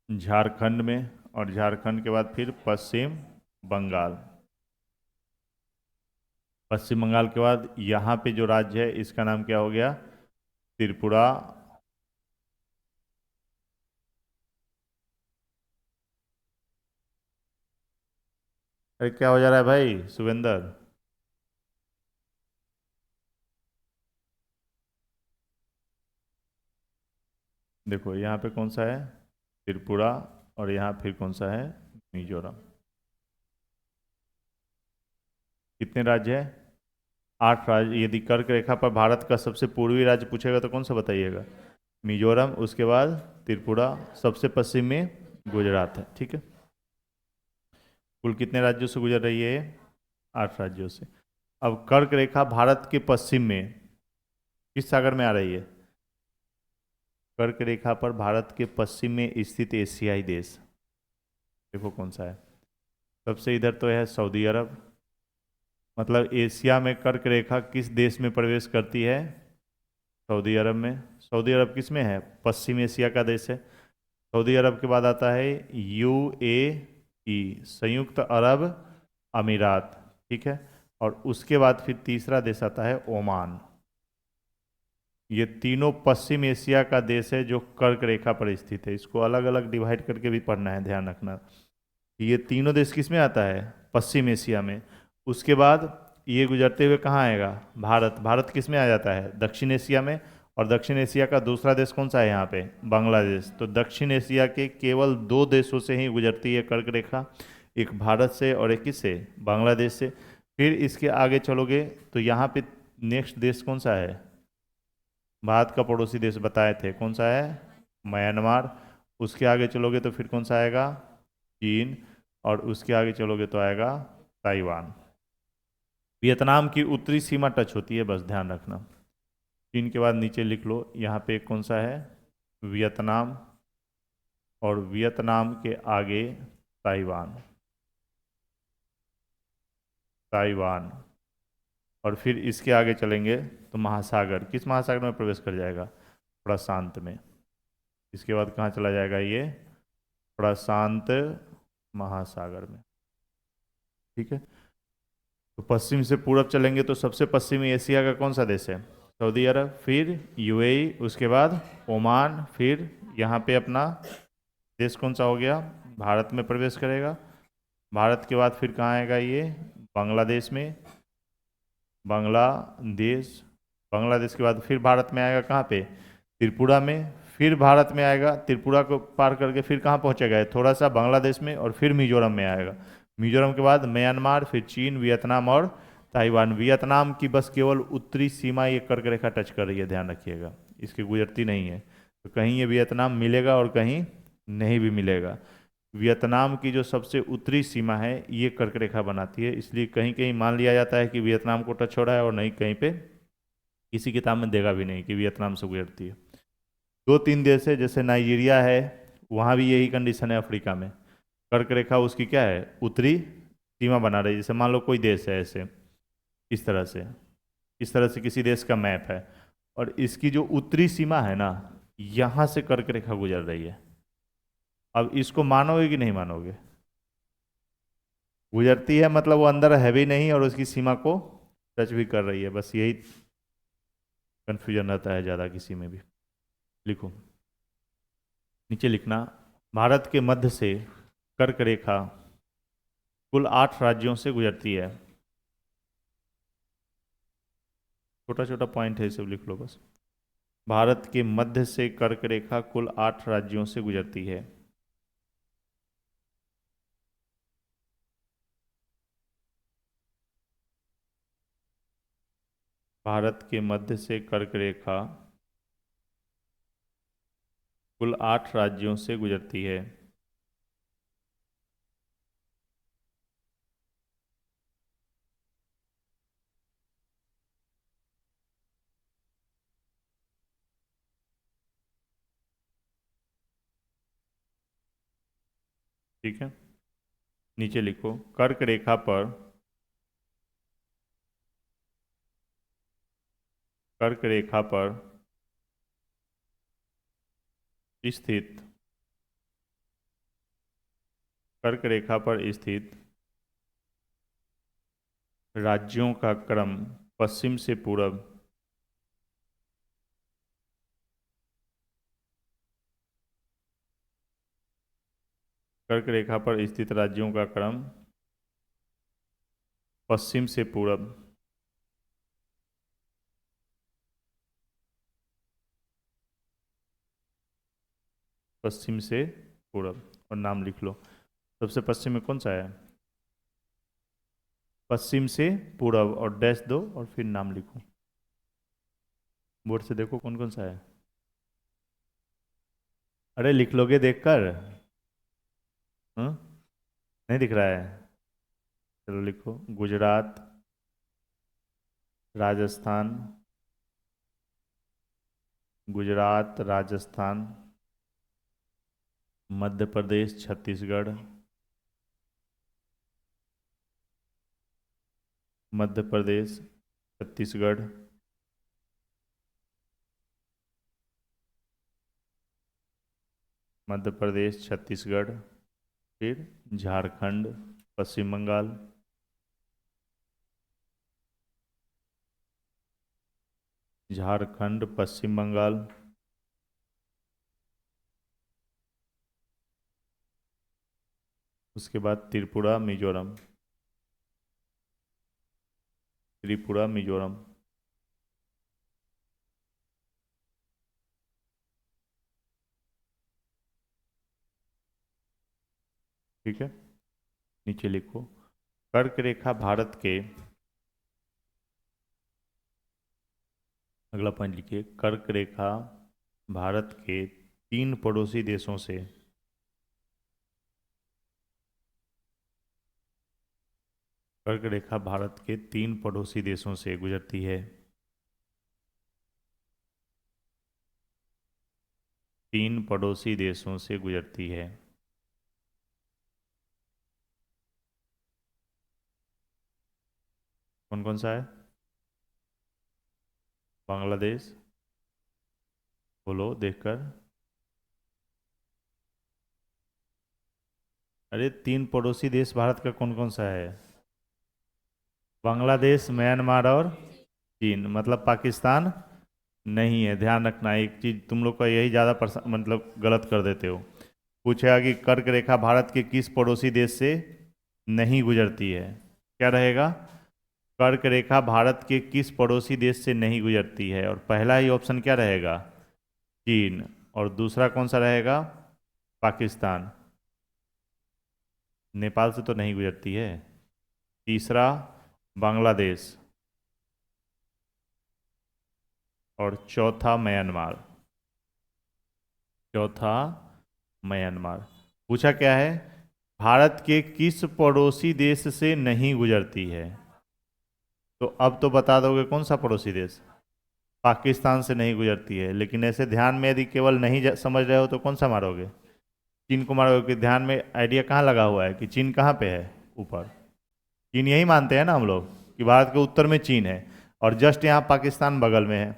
[SPEAKER 1] झारखंड में, और झारखंड के बाद फिर पश्चिम बंगाल। पश्चिम बंगाल के बाद यहाँ पे जो राज्य है इसका नाम क्या हो गया? त्रिपुरा। अरे क्या हो जा रहा है भाई सुवेंद्र? देखो यहाँ पे कौन सा है? त्रिपुरा। और यहाँ फिर कौन सा है? मिजोरम। कितने राज्य है? 8 राज्य। यदि कर्क रेखा पर भारत का सबसे पूर्वी राज्य पूछेगा तो कौन सा बताइएगा? मिजोरम। उसके बाद त्रिपुरा। सबसे पश्चिम में गुजरात है, ठीक है। कुल कितने राज्यों से गुजर रही है ये? 8 राज्यों से। अब कर्क रेखा भारत के पश्चिम में किस सागर में आ रही है? कर्क रेखा पर भारत के पश्चिम में स्थित एशियाई देश, देखो कौन सा है? सबसे इधर तो है सऊदी अरब। मतलब एशिया में कर्क रेखा किस देश में प्रवेश करती है? सऊदी अरब में। सऊदी अरब किस में है? पश्चिम एशिया का देश है। सऊदी अरब के बाद आता है UAE, संयुक्त अरब अमीरात, ठीक है। और उसके बाद फिर तीसरा देश आता है ओमान। ये तीनों पश्चिम एशिया का देश है जो कर्क रेखा पर स्थित है। इसको अलग अलग डिवाइड करके भी पढ़ना है, ध्यान रखना। ये तीनों देश किस में आता है? पश्चिम एशिया में। उसके बाद ये गुजरते हुए कहाँ आएगा? भारत। भारत किस में आ जाता है? दक्षिण एशिया में। और दक्षिण एशिया का दूसरा देश कौन सा है यहाँ पे? बांग्लादेश। तो दक्षिण एशिया के केवल 2 देशों से ही गुजरती है कर्क रेखा, एक भारत से और एक किससे? बांग्लादेश से। फिर इसके आगे चलोगे तो यहाँ पे नेक्स्ट देश कौन सा है? भारत का पड़ोसी देश बताए थे, कौन सा है? म्यांमार। उसके आगे चलोगे तो फिर कौन सा आएगा? चीन। और उसके आगे चलोगे तो आएगा ताइवान। वियतनाम की उत्तरी सीमा टच होती है, बस ध्यान रखना। चीन के बाद नीचे लिख लो, यहाँ पे कौन सा है? वियतनाम। और वियतनाम के आगे ताइवान। ताइवान। और फिर इसके आगे चलेंगे तो महासागर, किस महासागर में प्रवेश कर जाएगा? प्रशांत में। इसके बाद कहाँ चला जाएगा ये? प्रशांत महासागर में, ठीक है। तो पश्चिम से पूरब चलेंगे तो सबसे पश्चिमी एशिया का कौन सा देश है? सऊदी अरब। फिर UAE। उसके बाद ओमान। फिर यहाँ पे अपना देश कौन सा हो गया? भारत में प्रवेश करेगा। भारत के बाद फिर कहाँ आएगा ये? बांग्लादेश में। बांग्लादेश। बांग्लादेश के बाद फिर भारत में आएगा कहाँ पे, त्रिपुरा में, फिर भारत में आएगा, त्रिपुरा को पार करके फिर कहाँ पहुँचेगा, थोड़ा सा बांग्लादेश में, और फिर मिजोरम में आएगा। मिजोरम के बाद म्यांमार, फिर चीन, वियतनाम और ताइवान। वियतनाम की बस केवल उत्तरी सीमा ये कर्क रेखा टच कर रही है, ध्यान रखिएगा, इसकी गुजरती नहीं है। तो कहीं ये वियतनाम मिलेगा और कहीं नहीं भी मिलेगा। वियतनाम की जो सबसे उत्तरी सीमा है ये कर्क रेखा बनाती है, इसलिए कहीं कहीं मान लिया जाता है कि वियतनाम को टच हो रहा है, और नहीं कहीं पे किसी किताब में देगा भी नहीं कि वियतनाम से गुजरती है। 2-3 देश है, जैसे नाइजीरिया है, वहाँ भी यही कंडीशन है। अफ्रीका में कर्क रेखा उसकी क्या है, उत्तरी सीमा बना रही है। जैसे मान लो कोई देश है ऐसे, इस तरह से किसी देश का मैप है, और इसकी जो उत्तरी सीमा है ना, यहाँ से कर्क रेखा गुजर रही है। अब इसको मानोगे कि नहीं मानोगे, गुजरती है मतलब वो अंदर है भी नहीं और उसकी सीमा को टच भी कर रही है, बस यही कन्फ्यूजन रहता है ज़्यादा किसी में भी। लिखो, नीचे लिखना, भारत के मध्य से कर्क रेखा कुल 8 राज्यों से गुजरती है। छोटा छोटा पॉइंट है, सब लिख लो बस। भारत के मध्य से कर्क रेखा कुल 8 राज्यों से गुजरती है। भारत के मध्य से कर्क रेखा कुल 8 राज्यों से गुजरती है। ठीक है, नीचे लिखो, कर्क रेखा पर, कर्क रेखा पर स्थित, कर्क रेखा पर स्थित राज्यों का क्रम पश्चिम से पूरब, कर्क रेखा पर स्थित राज्यों का क्रम पश्चिम से पूरब, पश्चिम से पूरब, और नाम लिख लो। सबसे पश्चिम में कौन सा है, पश्चिम से पूरब, और डैश दो और फिर नाम लिखो। बोर्ड से देखो कौन कौन सा है। अरे लिख लोगे देखकर, हाँ, नहीं दिख रहा है, चलो लिखो, गुजरात, राजस्थान, गुजरात, राजस्थान, मध्य प्रदेश, छत्तीसगढ़, मध्य प्रदेश, छत्तीसगढ़, मध्य प्रदेश, छत्तीसगढ़, फिर झारखंड, पश्चिम बंगाल, झारखंड, पश्चिम बंगाल, उसके बाद त्रिपुरा, मिजोरम, त्रिपुरा, मिजोरम। ठीक है, नीचे लिखो, कर्क रेखा भारत के, अगला पॉइंट लिखिए, कर्क रेखा भारत के 3 पड़ोसी देशों से, कर्क रेखा भारत के 3 पड़ोसी देशों से गुजरती है। 3 पड़ोसी देशों से गुजरती है। कौन कौन सा है, बांग्लादेश, बोलो देखकर, अरे 3 पड़ोसी देश भारत का कौन कौन सा है, बांग्लादेश, म्यांमार और चीन, मतलब पाकिस्तान नहीं है। ध्यान रखना, एक चीज़ तुम लोग का यही ज़्यादा मतलब गलत कर देते हो। पूछेगा कि कर्क रेखा भारत के किस पड़ोसी देश से नहीं गुजरती है, क्या रहेगा, कर्क रेखा भारत के किस पड़ोसी देश से नहीं गुजरती है? और पहला ही ऑप्शन क्या रहेगा? चीन। और दूसरा कौन सा रहेगा? पाकिस्तान। नेपाल से तो नहीं गुजरती है। तीसरा बांग्लादेश। और चौथा म्यांमार। चौथा म्यांमार। पूछा क्या है? भारत के किस पड़ोसी देश से नहीं गुजरती है? तो अब तो बता दोगे कौन सा पड़ोसी देश? पाकिस्तान से नहीं गुजरती है। लेकिन ऐसे ध्यान में यदि केवल नहीं समझ रहे हो तो कौन सा मारोगे? चीन को मारोगे। कि ध्यान में आइडिया कहाँ लगा हुआ है कि चीन कहाँ पे है? ऊपर। चीन यही मानते हैं ना हम लोग कि भारत के उत्तर में चीन है और जस्ट यहाँ पाकिस्तान बगल में है।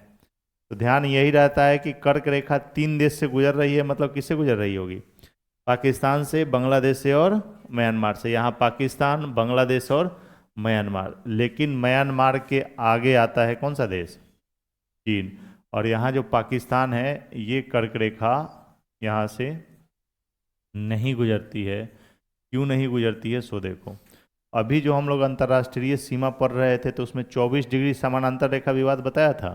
[SPEAKER 1] तो ध्यान यही रहता है कि कर्क रेखा 3 देश से गुजर रही है। मतलब किससे गुजर रही होगी? पाकिस्तान से, बांग्लादेश से और म्यांमार से। यहाँ पाकिस्तान, बांग्लादेश और म्यांमार। लेकिन म्यांमार के आगे आता है कौन सा देश? चीन। और यहाँ जो पाकिस्तान है ये कर्क रेखा यहाँ से नहीं गुजरती है। क्यों नहीं गुजरती है सो देखो। अभी जो हम लोग अंतर्राष्ट्रीय सीमा पढ़ रहे थे तो उसमें 24 डिग्री समानांतर रेखा विवाद बताया था।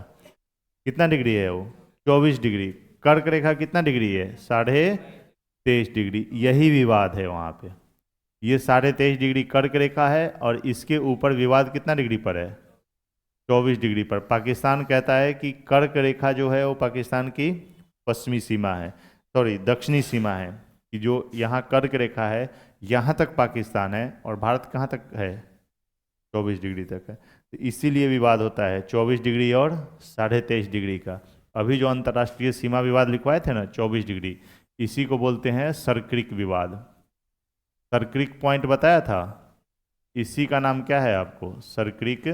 [SPEAKER 1] कितना डिग्री है वो? 24 डिग्री। कर्क रेखा कितना डिग्री है? 23.5 डिग्री। यही विवाद है वहाँ पे। ये 23.5 डिग्री कर्क रेखा है और इसके ऊपर विवाद कितना डिग्री पर है? 24 डिग्री पर। पाकिस्तान कहता है कि कर्क रेखा जो है वो पाकिस्तान की पश्चिमी सीमा है, सॉरी दक्षिणी सीमा है। कि जो यहाँ कर्क रेखा है यहाँ तक पाकिस्तान है और भारत कहाँ तक है? 24 डिग्री तक है। तो इसीलिए विवाद होता है 24 डिग्री और 23.5 डिग्री का। अभी जो अंतर्राष्ट्रीय सीमा विवाद लिखवाए थे ना 24 डिग्री, इसी को बोलते हैं सर्क्रिक विवाद। सर्क्रिक पॉइंट बताया था, इसी का नाम क्या है आपको? सर्क्रिक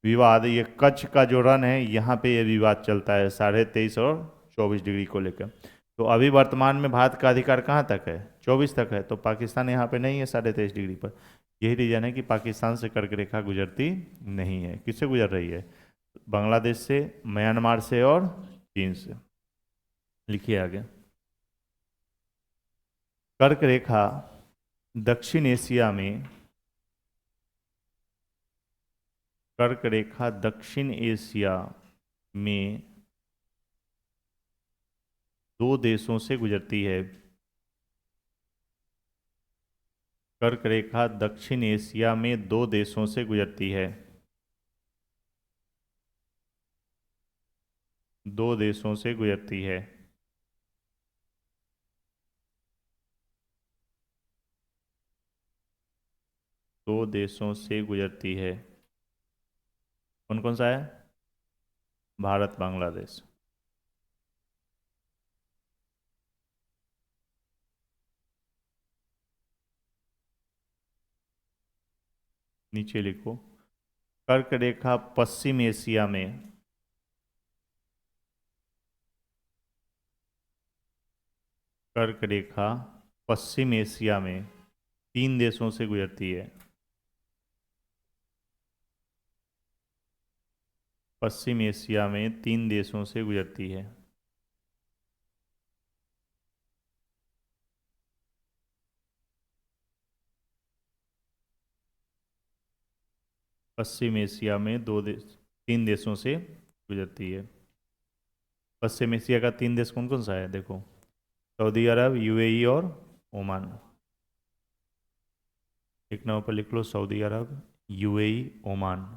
[SPEAKER 1] विवाद। ये कच्छ का जो रन है यहाँ पे ये विवाद चलता है 23.5 और 24 डिग्री को लेकर। तो अभी वर्तमान में भारत का अधिकार कहाँ तक है? 24 तक है। तो पाकिस्तान यहाँ पे नहीं है 23.5 डिग्री पर। यही रीजन है कि पाकिस्तान से कर्क रेखा गुजरती नहीं है। किससे गुजर रही है? बांग्लादेश से, म्यांमार से और चीन से। लिखिए आगे। कर्क रेखा दक्षिण एशिया में, कर्क रेखा दक्षिण एशिया में 2 देशों से गुजरती है। कर्क रेखा दक्षिण एशिया में 2 देशों से गुजरती है। 2 देशों से गुजरती है। दो देशों से गुजरती है। कौन कौन सा है? भारत, बांग्लादेश। नीचे लिखो। कर्क रेखा पश्चिम एशिया में, कर्क रेखा पश्चिम एशिया में 3 देशों से गुजरती है। पश्चिम एशिया में 3 देशों से गुजरती है। पश्चिम एशिया में 3 देशों से गुजरती है। पश्चिम एशिया का 3 देश कौन कौन सा है? देखो, सऊदी अरब, यूएई और ओमान। एक नंबर पर लिख लो, सऊदी अरब, यूएई, ओमान।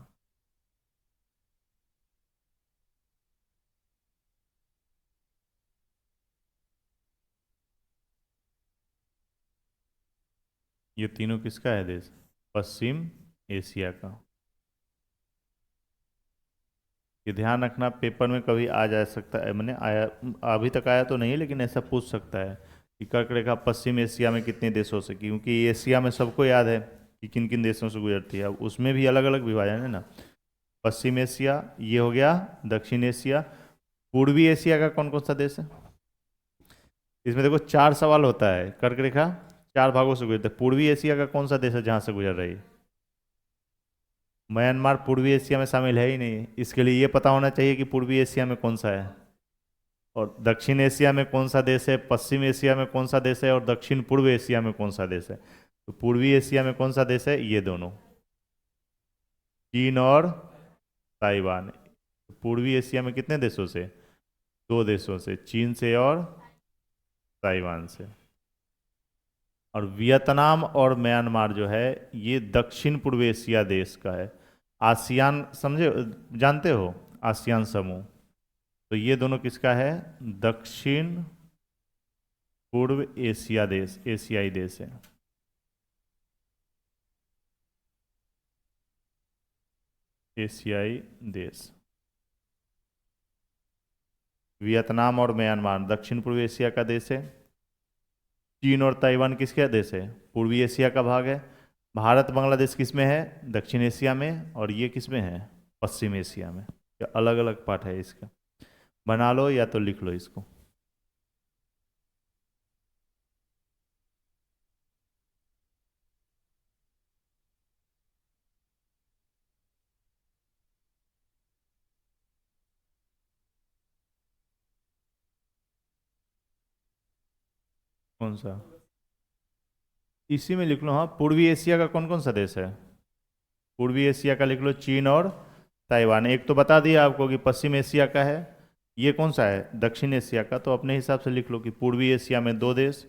[SPEAKER 1] ये तीनों किसका है देश? पश्चिम एशिया का। ये ध्यान रखना, पेपर में कभी आ जा सकता है, मैंने आया, अभी तक आया तो नहीं लेकिन ऐसा पूछ सकता है कि कर्क रेखा पश्चिम एशिया में कितने देशों से, क्योंकि एशिया में सबको याद है कि किन किन देशों से गुजरती है। अब उसमें भी अलग अलग विभाजन है ना। पश्चिम एशिया ये हो गया, दक्षिण एशिया। पूर्वी एशिया का कौन कौन सा देश है? इसमें देखो 4 सवाल होता है। कर्क रेखा 4 भागों से गुजरती है। पूर्वी एशिया का कौन सा देश है जहाँ से गुजर रही है? म्यांमार पूर्वी एशिया में शामिल है ही नहीं। इसके लिए ये पता होना चाहिए कि पूर्वी एशिया में कौन सा है और दक्षिण एशिया में कौन सा देश है, पश्चिम एशिया में कौन सा देश है और दक्षिण पूर्व एशिया में कौन सा देश है। तो पूर्वी एशिया में कौन सा देश है? ये दोनों। चीन और ताइवान। पूर्वी एशिया में कितने देशों से? दो देशों से, चीन से और ताइवान से। और वियतनाम और म्यांमार जो है ये दक्षिण पूर्व एशिया देश का है। आसियान समझे, जानते हो आसियान समूह, तो ये दोनों किसका है? दक्षिण पूर्व एशिया देश, एशियाई देश है। एशियाई देश। वियतनाम और म्यांमार दक्षिण पूर्व एशिया का देश है। चीन और ताइवान किसका देश है? पूर्वी एशिया का भाग है। भारत बांग्लादेश किस में है? दक्षिण एशिया में। और ये किस में है? पश्चिम एशिया में। अलग अलग पार्ट है इसका, बना लो या तो लिख लो इसको। कौन सा? इसी में लिख लो। हाँ, पूर्वी एशिया का कौन कौन सा देश है? पूर्वी एशिया का लिख लो, चीन और ताइवान। एक तो बता दिया आपको कि पश्चिम एशिया का है। ये कौन सा है? दक्षिण एशिया का। तो अपने हिसाब से लिख लो कि पूर्वी एशिया में दो देश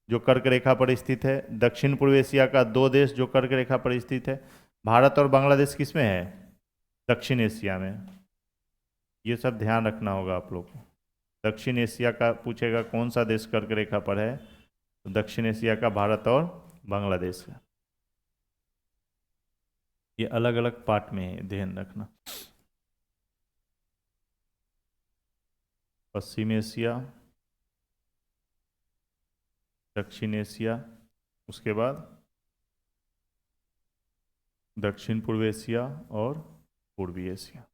[SPEAKER 1] जो कर्क रेखा पर स्थित है, दक्षिण पूर्व एशिया का दो देश जो कर्क रेखा पर स्थित है। भारत और बांग्लादेश किस में है? दक्षिण एशिया में। ये सब ध्यान रखना होगा आप लोग को। दक्षिण एशिया का पूछेगा कौन सा देश कर्क रेखा पर है, तो दक्षिण एशिया का भारत और बांग्लादेश है। ये अलग अलग पार्ट में है, ध्यान रखना। पश्चिम एशिया, दक्षिण एशिया, उसके बाद दक्षिण पूर्व एशिया और पूर्वी एशिया।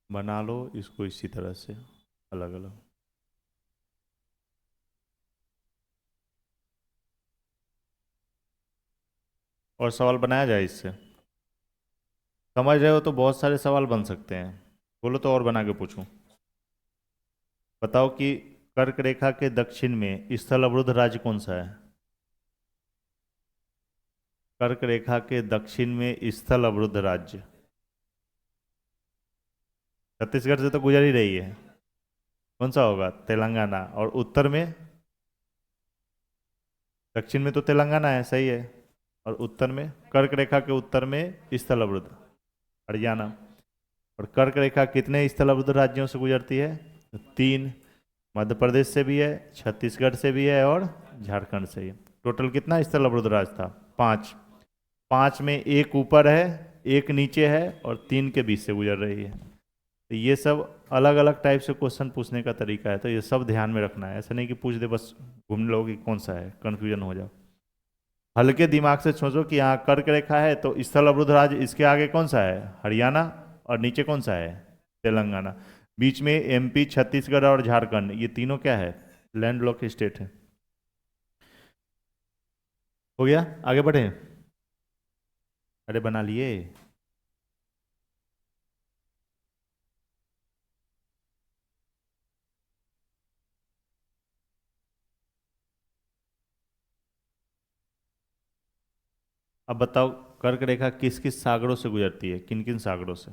[SPEAKER 1] बना लो इसको इसी तरह से, अलग अलग। और सवाल बनाया जाए इससे? समझ रहे हो तो बहुत सारे सवाल बन सकते हैं। बोलो तो और बना के पूछूं। बताओ कि कर्क रेखा के दक्षिण में स्थल अवरुद्ध राज्य कौन सा है? कर्क रेखा के दक्षिण में स्थल अवरुद्ध राज्य। छत्तीसगढ़ से तो गुजर ही रही है। कौन सा होगा? तेलंगाना। और उत्तर में? दक्षिण में तो तेलंगाना है, सही है। और उत्तर में? कर्क रेखा के उत्तर में स्थल अवरुद्ध हरियाणा। और कर्क रेखा कितने स्थल अवरुद्ध राज्यों से गुजरती है? तो तीन। मध्य प्रदेश से भी है, छत्तीसगढ़ से भी है और झारखंड से ही। टोटल कितना स्थल अवरुद्ध राज्य था? पांच। पांच में एक ऊपर है, एक नीचे है और तीन के बीच से गुजर रही है। तो ये सब अलग अलग टाइप से क्वेश्चन पूछने का तरीका है, तो ये सब ध्यान में रखना है। ऐसा नहीं कि पूछ दे बस घूम लो कि कौन सा है, कन्फ्यूजन हो जाओ। हल्के दिमाग से सोचो कि यहाँ कर्क रेखा है तो स्थल अवरुद्ध राज्य इसके आगे कौन सा है? हरियाणा। और नीचे कौन सा है? तेलंगाना। बीच में एमपी, छत्तीसगढ़ और झारखंड, ये तीनों क्या है? लैंडलॉक स्टेट है। हो गया, आगे बढ़े? अरे बना लिए। अब बताओ, कर्क रेखा किस किस सागरों से गुजरती है? किन किन सागरों से?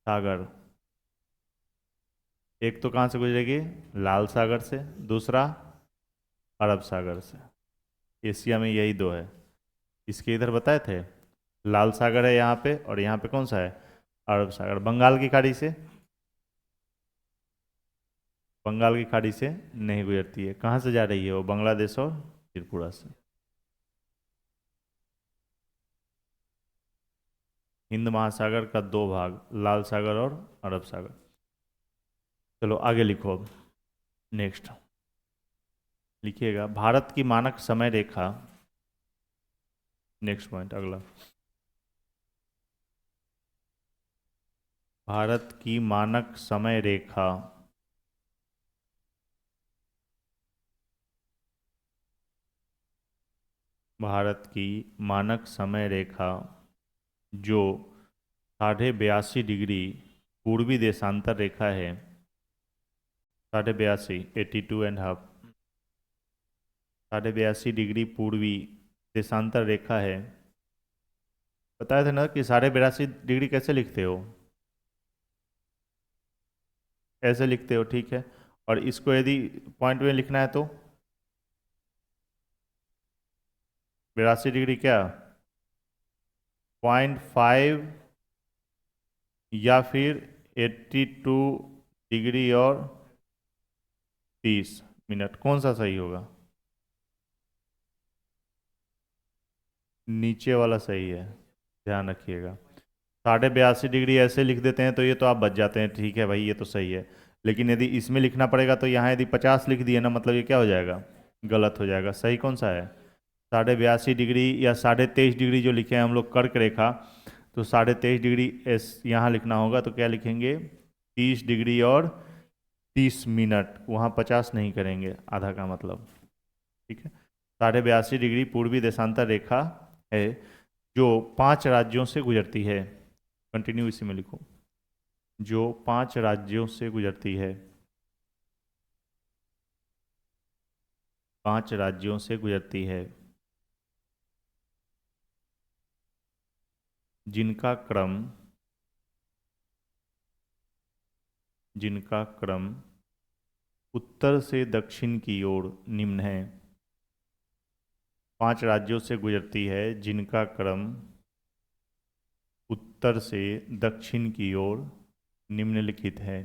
[SPEAKER 1] सागर। एक तो कहाँ से गुजरेगी? लाल सागर से। दूसरा अरब सागर से। एशिया में यही दो है। इसके इधर बताए थे, लाल सागर है यहाँ पे, और यहाँ पे कौन सा है? अरब सागर। बंगाल की खाड़ी से? बंगाल की खाड़ी से नहीं गुजरती है। कहाँ से जा रही है वो? बांग्लादेश और त्रिपुरा से। हिंद महासागर का 2 भाग, लाल सागर और अरब सागर। चलो आगे लिखो अब। नेक्स्ट लिखिएगा, भारत की मानक समय रेखा। नेक्स्ट पॉइंट अगला, भारत की मानक समय रेखा भारत की मानक समय रेखा जो 82.5 डिग्री पूर्वी देशांतर रेखा है, 82.5, 82.5, 82.5 डिग्री पूर्वी देशांतर रेखा है। बताया था ना कि 82.5 डिग्री कैसे लिखते हो, ऐसे लिखते हो, ठीक है। और इसको यदि पॉइंट में लिखना है तो 82 डिग्री क्या, 0.5 या फिर 82 डिग्री और 30 मिनट, कौन सा सही होगा? नीचे वाला सही है, ध्यान रखिएगा। 82.5 डिग्री ऐसे लिख देते हैं तो ये तो आप बच जाते हैं, ठीक है भाई, ये तो सही है। लेकिन यदि इसमें लिखना पड़ेगा तो यहाँ यदि 50 लिख दिए ना, मतलब ये क्या हो जाएगा, गलत हो जाएगा। सही कौन सा है? 82.5 डिग्री या 23.5 डिग्री जो लिखे हैं हम लोग कर्क रेखा, तो 23.5 डिग्री एस यहाँ लिखना होगा, तो क्या लिखेंगे, 30 डिग्री और 30 मिनट, वहाँ 50 नहीं करेंगे, आधा का मतलब, ठीक है। 82.5 डिग्री पूर्वी देशांतर रेखा है जो 5 राज्यों से गुजरती है। कंटिन्यू इसी में लिखो, जो 5 राज्यों से गुजरती है, 5 राज्यों से गुजरती है, जिनका क्रम जिनका क्रम उत्तर से दक्षिण की ओर निम्न है। 5 राज्यों से गुजरती है जिनका क्रम उत्तर से दक्षिण की ओर निम्नलिखित है।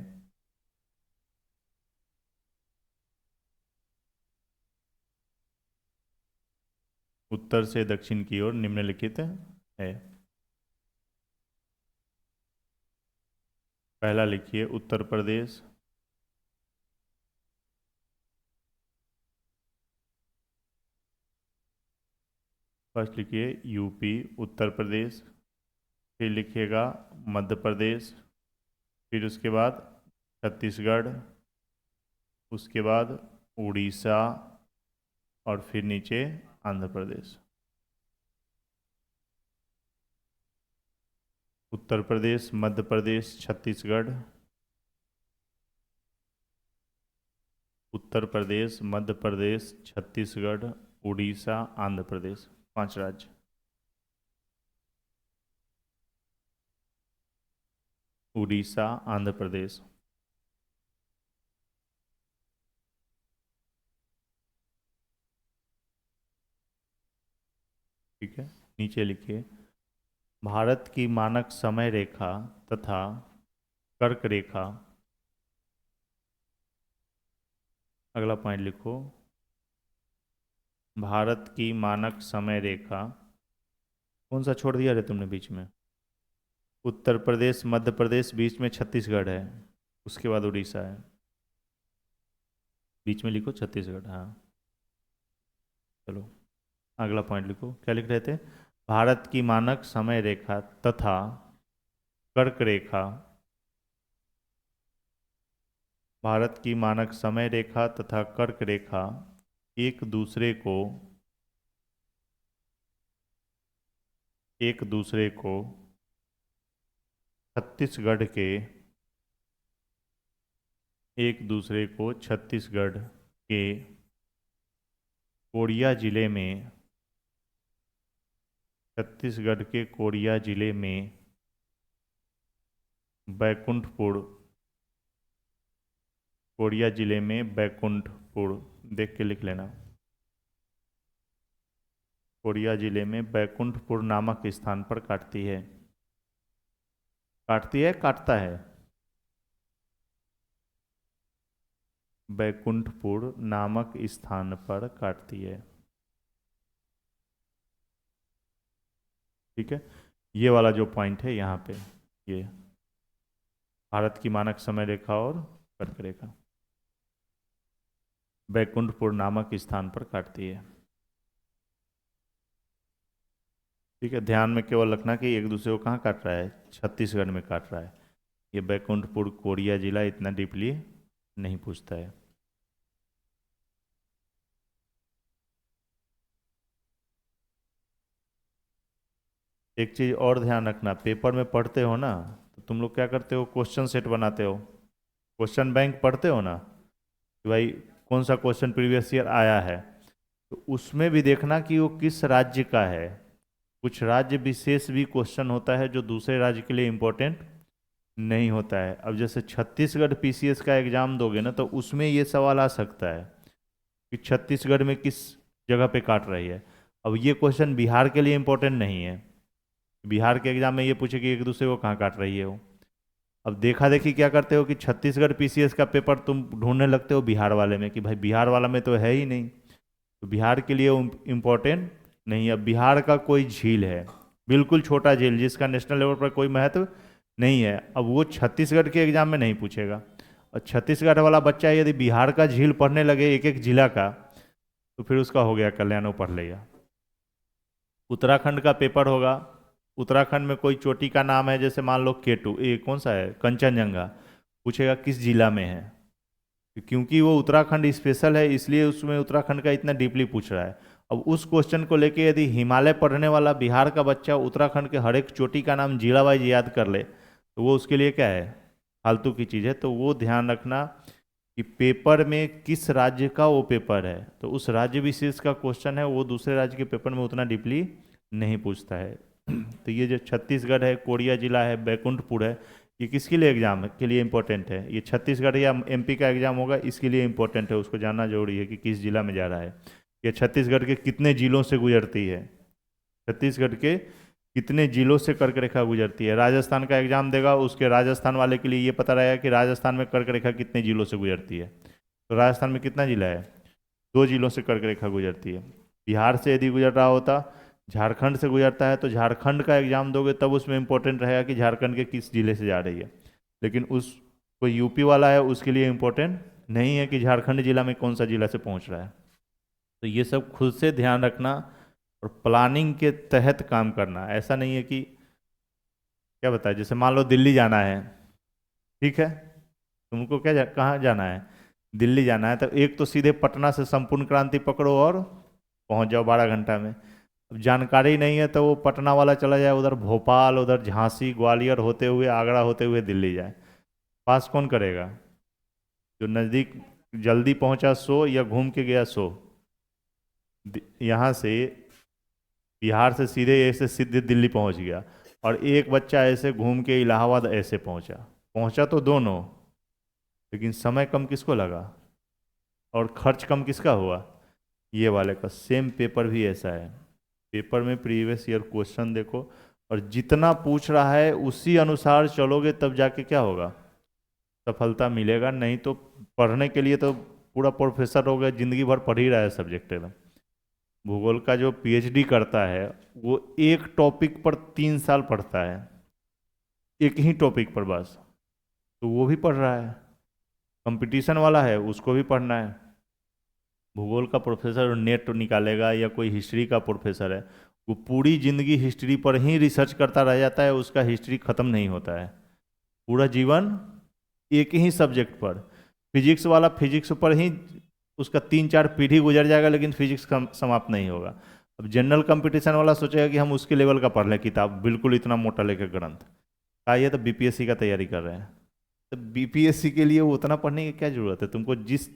[SPEAKER 1] उत्तर से दक्षिण की ओर निम्नलिखित है। पहला लिखिए उत्तर प्रदेश, फर्स्ट लिखिए यूपी, उत्तर प्रदेश, फिर लिखिएगा मध्य प्रदेश, फिर उसके बाद छत्तीसगढ़, उसके बाद उड़ीसा, और फिर नीचे आंध्र प्रदेश। उत्तर प्रदेश, मध्य प्रदेश, छत्तीसगढ़, उत्तर प्रदेश, मध्य प्रदेश, छत्तीसगढ़, उड़ीसा, आंध्र प्रदेश, 5 राज्य। उड़ीसा, आंध्र प्रदेश। ठीक है, नीचे लिखिए, भारत की मानक समय रेखा तथा कर्क रेखा। अगला पॉइंट लिखो, भारत की मानक समय रेखा, कौन सा छोड़ दिया रे तुमने बीच में? उत्तर प्रदेश, मध्य प्रदेश, बीच में छत्तीसगढ़ है, उसके बाद उड़ीसा है, बीच में लिखो छत्तीसगढ़, हाँ। चलो अगला पॉइंट लिखो, क्या लिख रहे थे? भारत की मानक समय रेखा तथा कर्क रेखा, भारत की मानक समय रेखा तथा कर्क रेखा एक दूसरे को छत्तीसगढ़ के एक दूसरे को छत्तीसगढ़ के कोरिया जिले में छत्तीसगढ़ के कोरिया जिले में बैकुंठपुर कोरिया जिले में बैकुंठपुर, देख के लिख लेना, कोरिया जिले में बैकुंठपुर नामक स्थान पर काटती है। काटती है, काटता है? बैकुंठपुर नामक स्थान पर काटती है, ठीक है। ये वाला जो पॉइंट है यहाँ पे, ये भारत की मानक समय रेखा और कर्क रेखा बैकुंठपुर नामक स्थान पर काटती है। ठीक है, ध्यान में केवल रखना कि एक दूसरे को कहाँ काट रहा है, छत्तीसगढ़ में काट रहा है। ये बैकुंठपुर कोरिया जिला इतना डीपली नहीं पूछता है। एक चीज़ और ध्यान रखना, पेपर में पढ़ते हो ना तो तुम लोग क्या करते हो, क्वेश्चन सेट बनाते हो, क्वेश्चन बैंक पढ़ते हो ना कि भाई कौन सा क्वेश्चन प्रीवियस ईयर आया है, तो उसमें भी देखना कि वो किस राज्य का है। कुछ राज्य विशेष भी क्वेश्चन होता है जो दूसरे राज्य के लिए इम्पोर्टेंट नहीं होता है। अब जैसे छत्तीसगढ़ पीसीएस का एग्जाम दोगे ना तो उसमें ये सवाल आ सकता है कि छत्तीसगढ़ में किस जगह पे काट रही है। अब ये क्वेश्चन बिहार के लिए इम्पोर्टेंट नहीं है, बिहार के एग्जाम में ये पूछे कि एक दूसरे को कहाँ काट रही है वो। अब देखा देखी क्या करते हो कि छत्तीसगढ़ पीसीएस का पेपर तुम ढूंढने लगते हो बिहार वाले में कि भाई बिहार वाला में तो है ही नहीं, तो बिहार के लिए इम्पोर्टेंट नहीं है। बिहार का कोई झील है, बिल्कुल छोटा झील जिसका नेशनल लेवल पर कोई महत्व नहीं है, अब वो छत्तीसगढ़ के एग्जाम में नहीं पूछेगा। और छत्तीसगढ़ वाला बच्चा यदि बिहार का झील पढ़ने लगे एक एक जिला का, तो फिर उसका हो गया कल्याण, वो पढ़ लेगा। उत्तराखंड का पेपर होगा, उत्तराखंड में कोई चोटी का नाम है, जैसे मान लो केटू, ये कौन सा है, कंचनजंगा, पूछेगा किस जिला में है, क्योंकि वो उत्तराखंड स्पेशल है इसलिए उसमें उत्तराखंड का इतना डीपली पूछ रहा है। अब उस क्वेश्चन को लेके यदि हिमालय पढ़ने वाला बिहार का बच्चा उत्तराखंड के हर एक चोटी का नाम जिला वाइज याद कर ले, तो वो उसके लिए क्या है, फालतू की चीज़ है। तो वो ध्यान रखना कि पेपर में किस राज्य का वो पेपर है, तो उस राज्य विशेष का क्वेश्चन है वो दूसरे राज्य के पेपर में उतना डीपली नहीं पूछता है। तो ये जो छत्तीसगढ़ है, कोरिया जिला है, बैकुंठपुर है, ये किसके लिए एग्जाम के लिए इंपॉर्टेंट है, ये छत्तीसगढ़ या एमपी का एग्जाम होगा इसके लिए इंपॉर्टेंट है, उसको जानना जरूरी है कि किस जिला में जा रहा है। ये छत्तीसगढ़ के कितने जिलों से गुजरती है, छत्तीसगढ़ के कितने जिलों से कर्क रेखा गुजरती है। राजस्थान का एग्जाम देगा, उसके राजस्थान वाले के लिए ये पता रहेगा कि राजस्थान में कर्क रेखा कितने जिलों से गुजरती है। तो राजस्थान में कितना जिला है, 2 जिलों से कर्क रेखा गुजरती है। बिहार से यदि गुजर रहा होता, झारखंड से गुजरता है, तो झारखंड का एग्जाम दोगे तब उसमें इंपॉर्टेंट रहेगा कि झारखंड के किस जिले से जा रही है। लेकिन उस कोई यूपी वाला है उसके लिए इंपॉर्टेंट नहीं है कि झारखंड जिला में कौन सा जिला से पहुंच रहा है। तो ये सब खुद से ध्यान रखना और प्लानिंग के तहत काम करना। ऐसा नहीं है कि क्या बताए, जैसे मान लो दिल्ली जाना है, ठीक है, तुमको कहाँ जाना है, दिल्ली जाना है, तो एक तो सीधे पटना से संपूर्ण क्रांति पकड़ो और पहुंच जाओ 12 घंटा में। अब जानकारी नहीं है तो वो पटना वाला चला जाए उधर भोपाल, उधर झांसी, ग्वालियर होते हुए, आगरा होते हुए दिल्ली जाए, पास कौन करेगा, जो नज़दीक जल्दी पहुंचा सो, या घूम के गया सो। यहाँ से बिहार से सीधे ऐसे सीधे दिल्ली पहुंच गया, और एक बच्चा ऐसे घूम के इलाहाबाद ऐसे पहुंचा, पहुंचा तो दोनों, लेकिन समय कम किसको लगा और खर्च कम किसका हुआ, ये वाले का। सेम पेपर भी ऐसा है, पेपर में प्रीवियस ईयर क्वेश्चन देखो और जितना पूछ रहा है उसी अनुसार चलोगे तब जाके क्या होगा, सफलता मिलेगा। नहीं तो पढ़ने के लिए तो पूरा प्रोफेसर हो गया, जिंदगी भर पढ़ ही रहा है सब्जेक्ट में। भूगोल का जो पीएचडी करता है वो एक टॉपिक पर 3 साल पढ़ता है, एक ही टॉपिक पर बस, तो वो भी पढ़ रहा है। कंपटीशन वाला है उसको भी पढ़ना है। भूगोल का प्रोफेसर नेट निकालेगा या कोई हिस्ट्री का प्रोफेसर है, वो पूरी ज़िंदगी हिस्ट्री पर ही रिसर्च करता रह जाता है, उसका हिस्ट्री ख़त्म नहीं होता है, पूरा जीवन एक ही सब्जेक्ट पर। फिजिक्स वाला फिजिक्स पर ही उसका 3-4 पीढ़ी गुजर जाएगा, लेकिन फिजिक्स का समाप्त नहीं होगा। अब जनरल कंपटीशन वाला सोचेगा कि हम उसके लेवल का पढ़ लें किताब, बिल्कुल इतना मोटा लेकर ग्रंथ का, ये तो बीपीएससी का तैयारी कर रहे हैं। तो बीपीएससी के लिए वो उतना पढ़ने की क्या ज़रूरत है, तुमको जिस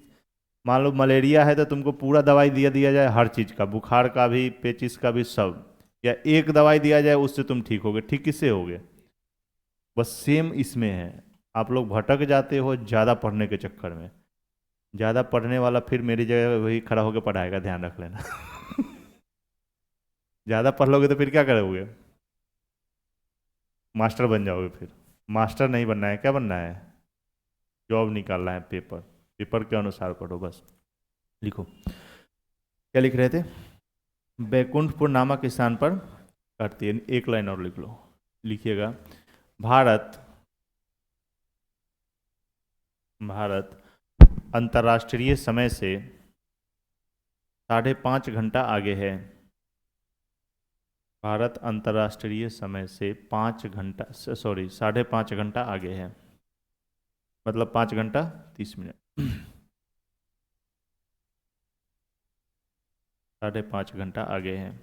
[SPEAKER 1] मान लो मलेरिया है तो तुमको पूरा दवाई दिया जाए हर चीज़ का, बुखार का भी, पेचिस का भी, सब, या एक दवाई दिया जाए उससे तुम ठीक होगे, ठीक किससे होगे। बस सेम इसमें है, आप लोग भटक जाते हो ज़्यादा पढ़ने के चक्कर में। ज़्यादा पढ़ने वाला फिर मेरी जगह वही खड़ा होकर पढ़ाएगा, ध्यान रख लेना। ज़्यादा पढ़ लोगे तो फिर क्या करोगे, मास्टर बन जाओगे। फिर मास्टर नहीं बनना है, क्या बनना है, जॉब निकालना है। पेपर पेपर के अनुसार पढ़ो, बस लिखो। क्या लिख रहे थे, बैकुंठपुर नामक स्थान पर काटती है, एक लाइन और लिख लो। लिखिएगा। भारत भारत अंतर्राष्ट्रीय समय से 5.5 घंटा आगे है। भारत अंतर्राष्ट्रीय समय से 5 घंटा, सॉरी 5.5 घंटा आगे है, मतलब 5 घंटा 30 मिनट। 5.5 घंटा आगे है।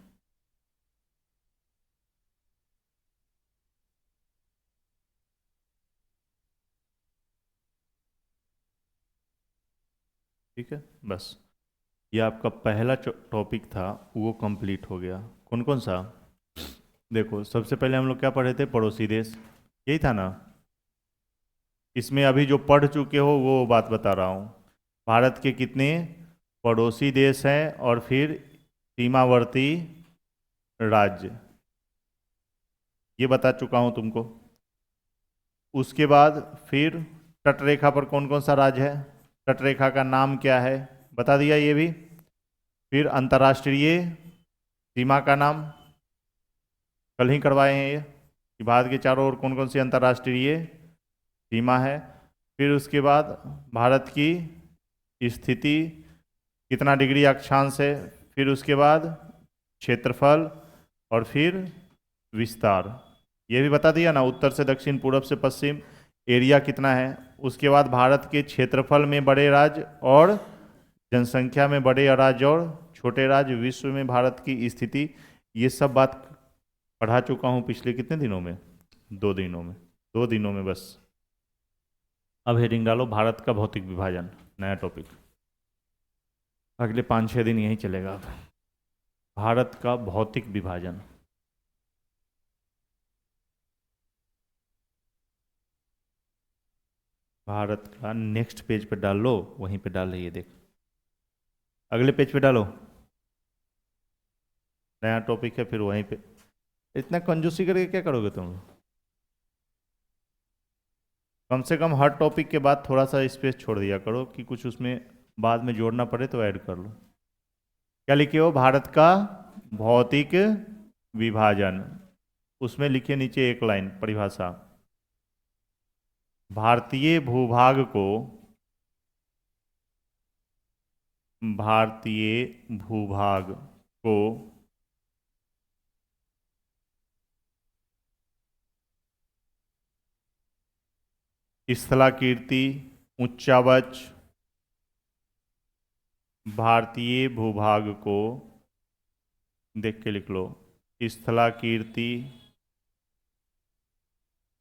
[SPEAKER 1] ठीक है, बस ये आपका पहला टॉपिक था, वो कंप्लीट हो गया। कौन कौन सा? देखो, सबसे पहले हम लोग क्या पढ़े थे? पड़ोसी देश, यही था ना। इसमें अभी जो पढ़ चुके हो वो बात बता रहा हूँ। भारत के कितने पड़ोसी देश हैं और फिर सीमावर्ती राज्य, ये बता चुका हूँ तुमको। उसके बाद फिर तटरेखा पर कौन कौन सा राज्य है, तटरेखा का नाम क्या है, बता दिया ये भी। फिर अंतर्राष्ट्रीय सीमा का नाम कल ही करवाए हैं ये, कि भारत के चारों ओर कौन कौन सी अंतर्राष्ट्रीय सीमा है। फिर उसके बाद भारत की स्थिति कितना डिग्री अक्षांश है। फिर उसके बाद क्षेत्रफल और फिर विस्तार, ये भी बता दिया ना, उत्तर से दक्षिण पूरब से पश्चिम एरिया कितना है। उसके बाद भारत के क्षेत्रफल में बड़े राज्य और जनसंख्या में बड़े राज्य और छोटे राज्य, विश्व में भारत की स्थिति, ये सब बात पढ़ा चुका हूँ पिछले कितने दिनों में? 2 दिनों में, 2 दिनों में बस। अब हेडिंग डालो भारत का भौतिक विभाजन, नया टॉपिक। अगले 5-6 दिन यही चलेगा। भारत का भौतिक विभाजन। भारत का नेक्स्ट पेज पे डाल लो, वहीं पे डाल रही है, देख अगले पेज पे डालो, नया टॉपिक है, फिर वहीं पे। इतना कंजूसी करके क्या करोगे तुम? कम से कम हर टॉपिक के बाद थोड़ा सा स्पेस छोड़ दिया करो कि कुछ उसमें बाद में जोड़ना पड़े तो ऐड कर लो। क्या लिखे हो? भारत का भौतिक विभाजन, उसमें लिखे नीचे एक लाइन परिभाषा। भारतीय भूभाग को, भारतीय भूभाग को स्थलाकृति उच्चावच, भारतीय भूभाग को देख के लिख लो, स्थलाकृति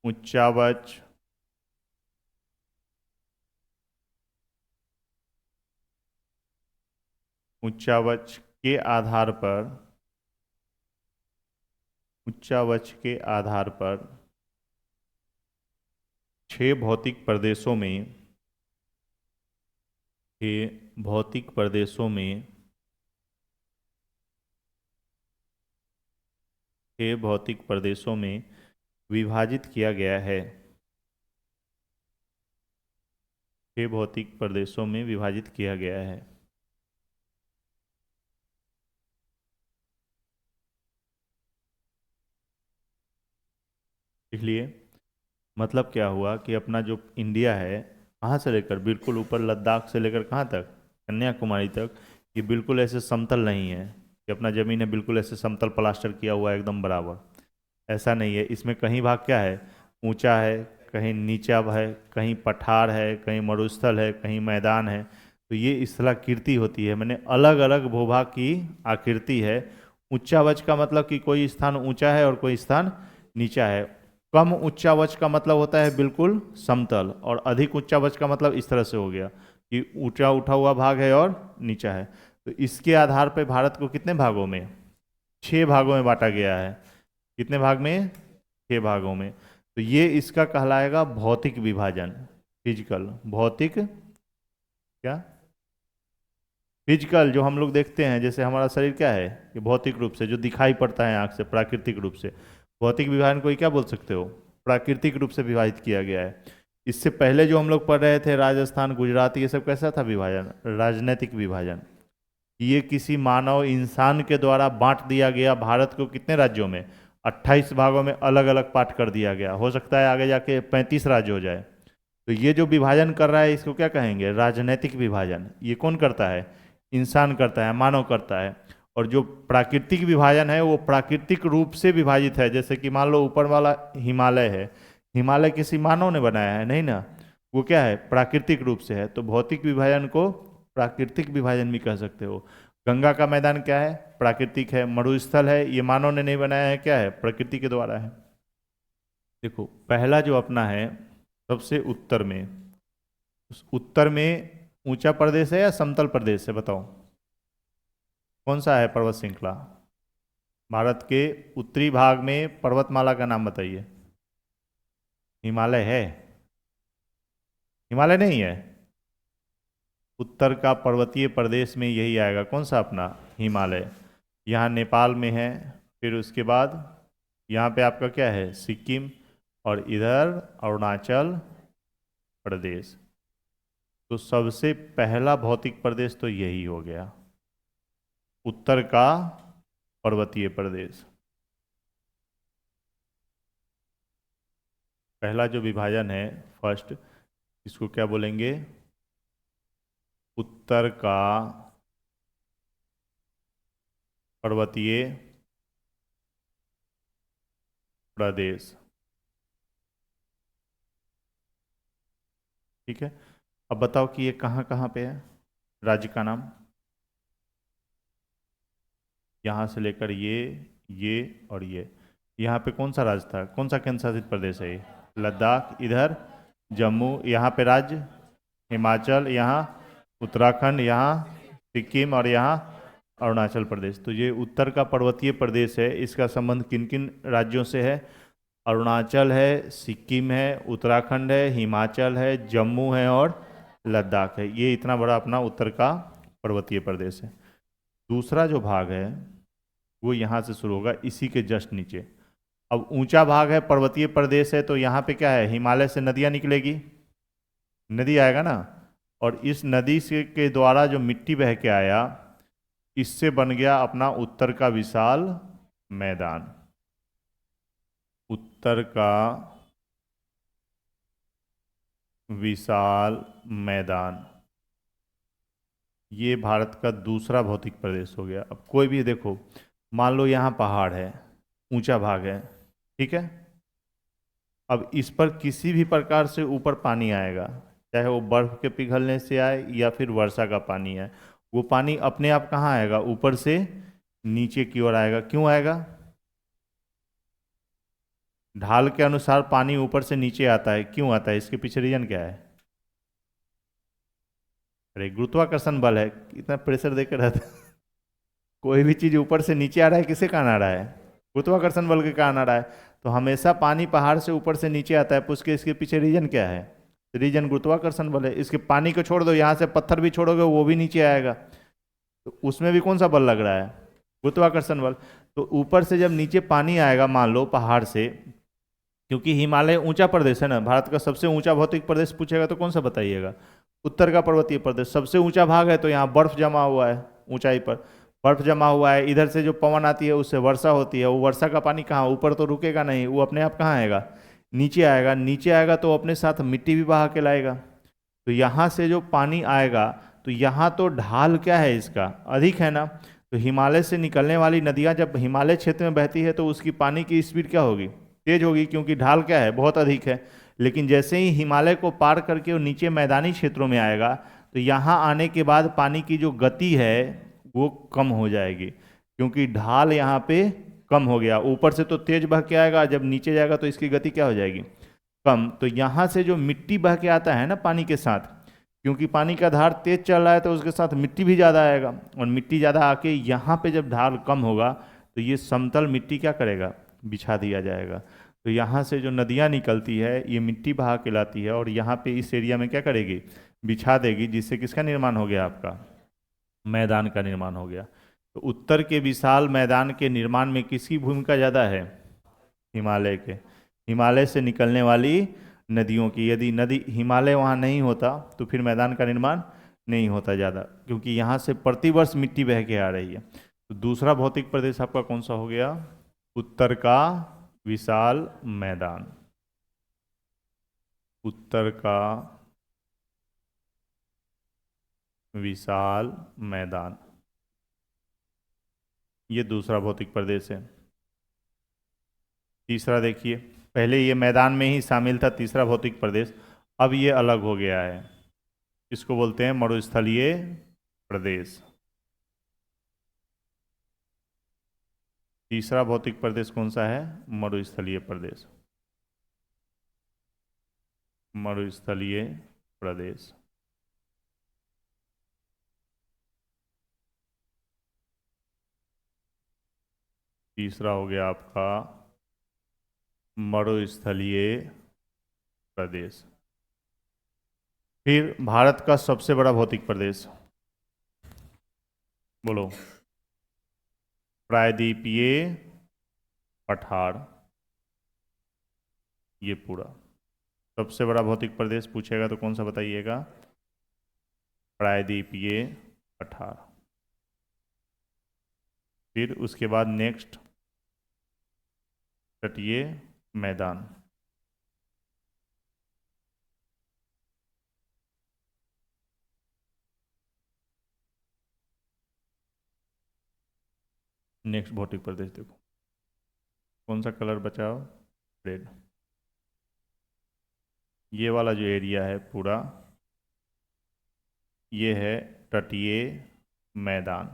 [SPEAKER 1] उच्चावच उच्चावच के आधार पर, उच्चावच के आधार पर 6 भौतिक प्रदेशों में, 6 भौतिक प्रदेशों में, 6 भौतिक प्रदेशों में विभाजित किया गया है। 6 भौतिक प्रदेशों में विभाजित किया गया है। इसलिए मतलब क्या हुआ कि अपना जो इंडिया है, कहाँ से लेकर बिल्कुल ऊपर लद्दाख से लेकर कहाँ तक, कन्याकुमारी तक, ये बिल्कुल ऐसे समतल नहीं है कि अपना ज़मीन है बिल्कुल ऐसे समतल प्लास्टर किया हुआ है एकदम बराबर। ऐसा नहीं है, इसमें कहीं भाग क्या है, ऊंचा है, कहीं नीचा है, कहीं पठार है, कहीं मरुस्थल है, कहीं मैदान है। तो ये स्थलाकृति होती है, मैंने अलग अलग भूभाग की आकृति है। उच्चावच का मतलब कि कोई स्थान ऊंचा है और कोई स्थान नीचा है। कम उच्चावच का मतलब होता है बिल्कुल समतल, और अधिक उच्चावच का मतलब इस तरह से हो गया कि ऊंचा उठा हुआ भाग है और नीचा है। तो इसके आधार पर भारत को कितने भागों में, 6 भागों में बांटा गया है। कितने भाग में? 6 भागों में। तो ये इसका कहलाएगा भौतिक विभाजन, फिजिकल, भौतिक क्या, फिजिकल, जो हम लोग देखते हैं, जैसे हमारा शरीर क्या है, ये भौतिक रूप से जो दिखाई पड़ता है आँख से, प्राकृतिक रूप से। भौतिक विभाजन को क्या बोल सकते हो? प्राकृतिक रूप से विभाजित किया गया है। इससे पहले जो हम लोग पढ़ रहे थे राजस्थान, गुजरात, ये सब कैसा था विभाजन? राजनीतिक विभाजन। ये किसी मानव इंसान के द्वारा बांट दिया गया भारत को कितने राज्यों में? 28 भागों में अलग अलग पार्ट कर दिया गया, हो सकता है आगे जाके 35 राज्य हो जाए। तो ये जो विभाजन कर रहा है इसको क्या कहेंगे? राजनीतिक विभाजन। ये कौन करता है? इंसान करता है, मानव करता है। और जो प्राकृतिक विभाजन है वो प्राकृतिक रूप से विभाजित है। जैसे कि मान लो ऊपर वाला हिमालय है, हिमालय किसी मानव ने बनाया है नहीं ना, वो क्या है? प्राकृतिक रूप से है। तो भौतिक विभाजन को प्राकृतिक विभाजन भी कह सकते हो। गंगा का मैदान क्या है? प्राकृतिक है। मरुस्थल है, ये मानव ने नहीं बनाया है, क्या है? प्रकृति के द्वारा है। देखो पहला जो अपना है सबसे उत्तर में, उस उत्तर में ऊंचा प्रदेश है या समतल प्रदेश है? बताओ कौन सा है पर्वत श्रृंखला? भारत के उत्तरी भाग में पर्वतमाला का नाम बताइए। हिमालय है? हिमालय नहीं है। उत्तर का पर्वतीय प्रदेश में यही आएगा। कौन सा अपना? हिमालय। यहाँ नेपाल में है, फिर उसके बाद यहाँ पे आपका क्या है? सिक्किम, और इधर अरुणाचल प्रदेश। तो सबसे पहला भौतिक प्रदेश तो यही हो गया, उत्तर का पर्वतीय प्रदेश। पहला जो विभाजन है फर्स्ट, इसको क्या बोलेंगे? उत्तर का पर्वतीय प्रदेश। ठीक है, अब बताओ कि ये कहाँ कहाँ पे है? राज्य का नाम। यहाँ से लेकर ये और ये, यहाँ पे कौन सा राज्य था? कौन सा केंद्र शासित प्रदेश है ये? लद्दाख। इधर जम्मू, यहाँ पे राज्य हिमाचल, यहाँ उत्तराखंड, यहाँ सिक्किम, और यहाँ अरुणाचल प्रदेश। तो ये उत्तर का पर्वतीय प्रदेश है। इसका संबंध किन किन राज्यों से है? अरुणाचल है, सिक्किम है, उत्तराखंड है, हिमाचल है, जम्मू है और लद्दाख है। ये इतना बड़ा अपना उत्तर का पर्वतीय प्रदेश है। दूसरा जो भाग है वो यहाँ से शुरू होगा, इसी के जस्ट नीचे। अब ऊंचा भाग है, पर्वतीय प्रदेश है, तो यहाँ पे क्या है? हिमालय से नदियाँ निकलेगी, नदी आएगा ना, और इस नदी से के द्वारा जो मिट्टी बह के आया, इससे बन गया अपना उत्तर का विशाल मैदान। उत्तर का विशाल मैदान, ये भारत का दूसरा भौतिक प्रदेश हो गया। अब कोई भी देखो, मान लो यहाँ पहाड़ है, ऊंचा भाग है, ठीक है। अब इस पर किसी भी प्रकार से ऊपर पानी आएगा, चाहे वो बर्फ के पिघलने से आए या फिर वर्षा का पानी आए, वो पानी अपने आप कहाँ आएगा? ऊपर से नीचे की ओर आएगा। क्यों आएगा? ढाल के अनुसार पानी ऊपर से नीचे आता है। क्यों आता है? इसके पीछे रीजन क्या है? अरे गुरुत्वाकर्षण बल है, इतना प्रेशर देकर रहता है। कोई भी चीज ऊपर से नीचे आ रहा है, किसके कारण आ रहा है? गुरुत्वाकर्षण बल के कारण आ रहा है। तो हमेशा पानी पहाड़ से ऊपर से नीचे आता है, उसके इसके पीछे रीजन क्या है? रीजन गुरुत्वाकर्षण बल है। इसके पानी को छोड़ दो, यहाँ से पत्थर भी छोड़ोगे वो भी नीचे आएगा, तो उसमें भी कौन सा बल लग रहा है? गुरुत्वाकर्षण बल। तो ऊपर से जब नीचे पानी आएगा, मान लो पहाड़ से, क्योंकि हिमालय ऊंचा प्रदेश है ना, भारत का सबसे ऊंचा भौतिक प्रदेश पूछेगा तो कौन सा बताइएगा? उत्तर का पर्वतीय प्रदेश। सबसे ऊंचा भाग है तो यहाँ बर्फ जमा हुआ है, ऊंचाई पर बर्फ जमा हुआ है। इधर से जो पवन आती है उससे वर्षा होती है, वो वर्षा का पानी कहाँ? ऊपर तो रुकेगा नहीं, वो अपने आप कहाँ आएगा? नीचे आएगा। नीचे आएगा तो अपने साथ मिट्टी भी बहा के लाएगा। तो यहाँ से जो पानी आएगा, तो यहाँ तो ढाल क्या है इसका? अधिक है ना। तो हिमालय से निकलने वाली नदियाँ जब हिमालय क्षेत्र में बहती है तो उसकी पानी की स्पीड क्या होगी? तेज होगी, क्योंकि ढाल क्या है? बहुत अधिक है। लेकिन जैसे ही हिमालय को पार करके वो नीचे मैदानी क्षेत्रों में आएगा, तो यहाँ आने के बाद पानी की जो गति है वो कम हो जाएगी, क्योंकि ढाल यहाँ पे कम हो गया। ऊपर से तो तेज बह के आएगा, जब नीचे जाएगा तो इसकी गति क्या हो जाएगी? कम। तो यहाँ से जो मिट्टी बह के आता है ना पानी के साथ, क्योंकि पानी का धार तेज चल रहा है तो उसके साथ मिट्टी भी ज़्यादा आएगा, और मिट्टी ज़्यादा आके यहाँ पे जब ढाल कम होगा तो ये समतल मिट्टी क्या करेगा? बिछा दिया जाएगा। तो यहाँ से जो नदियाँ निकलती है ये मिट्टी बहा के लाती है, और यहाँ पे इस एरिया में क्या करेगी? बिछा देगी, जिससे किसका निर्माण हो गया? आपका मैदान का निर्माण हो गया। तो उत्तर के विशाल मैदान के निर्माण में किसकी भूमिका ज़्यादा है? हिमालय के। हिमालय से निकलने वाली नदियों की। यदि नदी हिमालय वहाँ नहीं होता तो फिर मैदान का निर्माण नहीं होता ज़्यादा, क्योंकि यहाँ से प्रतिवर्ष मिट्टी बह के आ रही है। तो दूसरा भौतिक प्रदेश आपका कौन सा हो गया? उत्तर का विशाल मैदान। उत्तर का विशाल मैदान, ये दूसरा भौतिक प्रदेश है। तीसरा देखिए, पहले ये मैदान में ही शामिल था तीसरा भौतिक प्रदेश, अब ये अलग हो गया है। इसको बोलते हैं मरुस्थलीय प्रदेश। तीसरा भौतिक प्रदेश कौन सा है? मरुस्थलीय प्रदेश। मरुस्थलीय प्रदेश। तीसरा हो गया आपका मरुस्थलीय प्रदेश। फिर भारत का सबसे बड़ा भौतिक प्रदेश बोलो। प्रायद्वीपीय पठार, ये पूरा सबसे बड़ा भौतिक प्रदेश पूछेगा तो कौन सा बताइएगा? प्रायद्वीपीय पठार। फिर उसके बाद नेक्स्ट तटीय मैदान। नेक्स्ट भौतिक प्रदेश देखो, कौन सा कलर बचाओ? रेड। ये वाला जो एरिया है पूरा, ये है तटीय मैदान।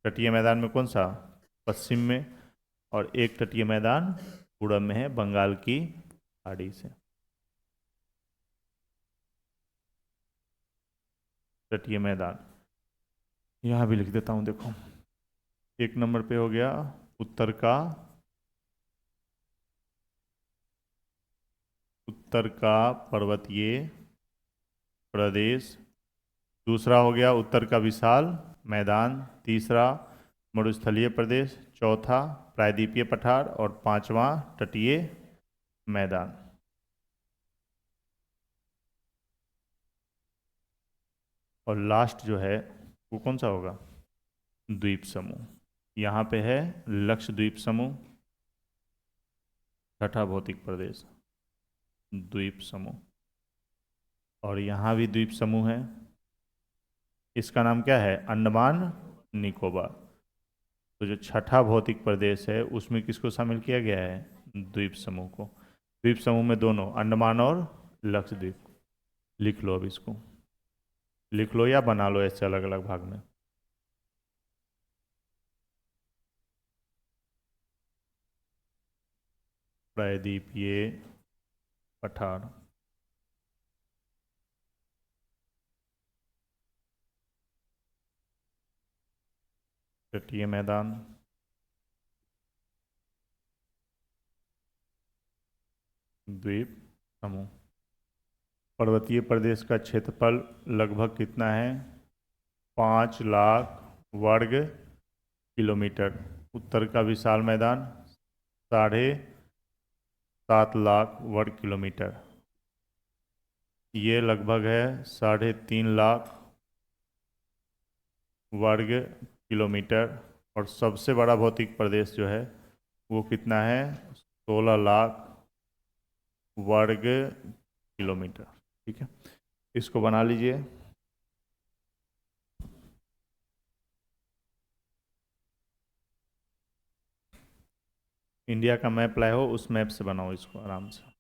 [SPEAKER 1] तटीय मैदान में कौन सा? पश्चिम में, और एक तटीय मैदान पूरब में है बंगाल की खाड़ी से। तटीय मैदान यहाँ भी लिख देता हूँ, देखो। एक नंबर पे हो गया उत्तर का पर्वतीय प्रदेश। दूसरा हो गया उत्तर का विशाल मैदान। तीसरा मरुस्थलीय प्रदेश। चौथा प्रायद्वीपीय पठार। और पांचवा तटीय मैदान। और लास्ट जो है वो कौन सा होगा? द्वीप समूह। यहाँ पे है लक्षद्वीप समूह, छठा भौतिक प्रदेश द्वीप समूह। और यहाँ भी द्वीप समूह है, इसका नाम क्या है? अंडमान निकोबार। तो जो छठा भौतिक प्रदेश है उसमें किसको शामिल किया गया है? द्वीप समूह को। द्वीप समूह में दोनों अंडमान और लक्षद्वीप। लिख लो, अब इसको लिख लो या बना लो ऐसे अलग अलग भाग में। प्रायद्वीपीय पठार, तटीय मैदान, द्वीप समूह। पर्वतीय प्रदेश का क्षेत्रफल लगभग कितना है? 5 लाख वर्ग किलोमीटर। उत्तर का विशाल मैदान 7.5 लाख वर्ग किलोमीटर। ये लगभग है 3.5 लाख वर्ग किलोमीटर। और सबसे बड़ा भौतिक प्रदेश जो है वो कितना है? 16 लाख वर्ग किलोमीटर। ठीक है, इसको बना लीजिए। इंडिया का मैप लाए हो, उस मैप से बनाओ इसको आराम से।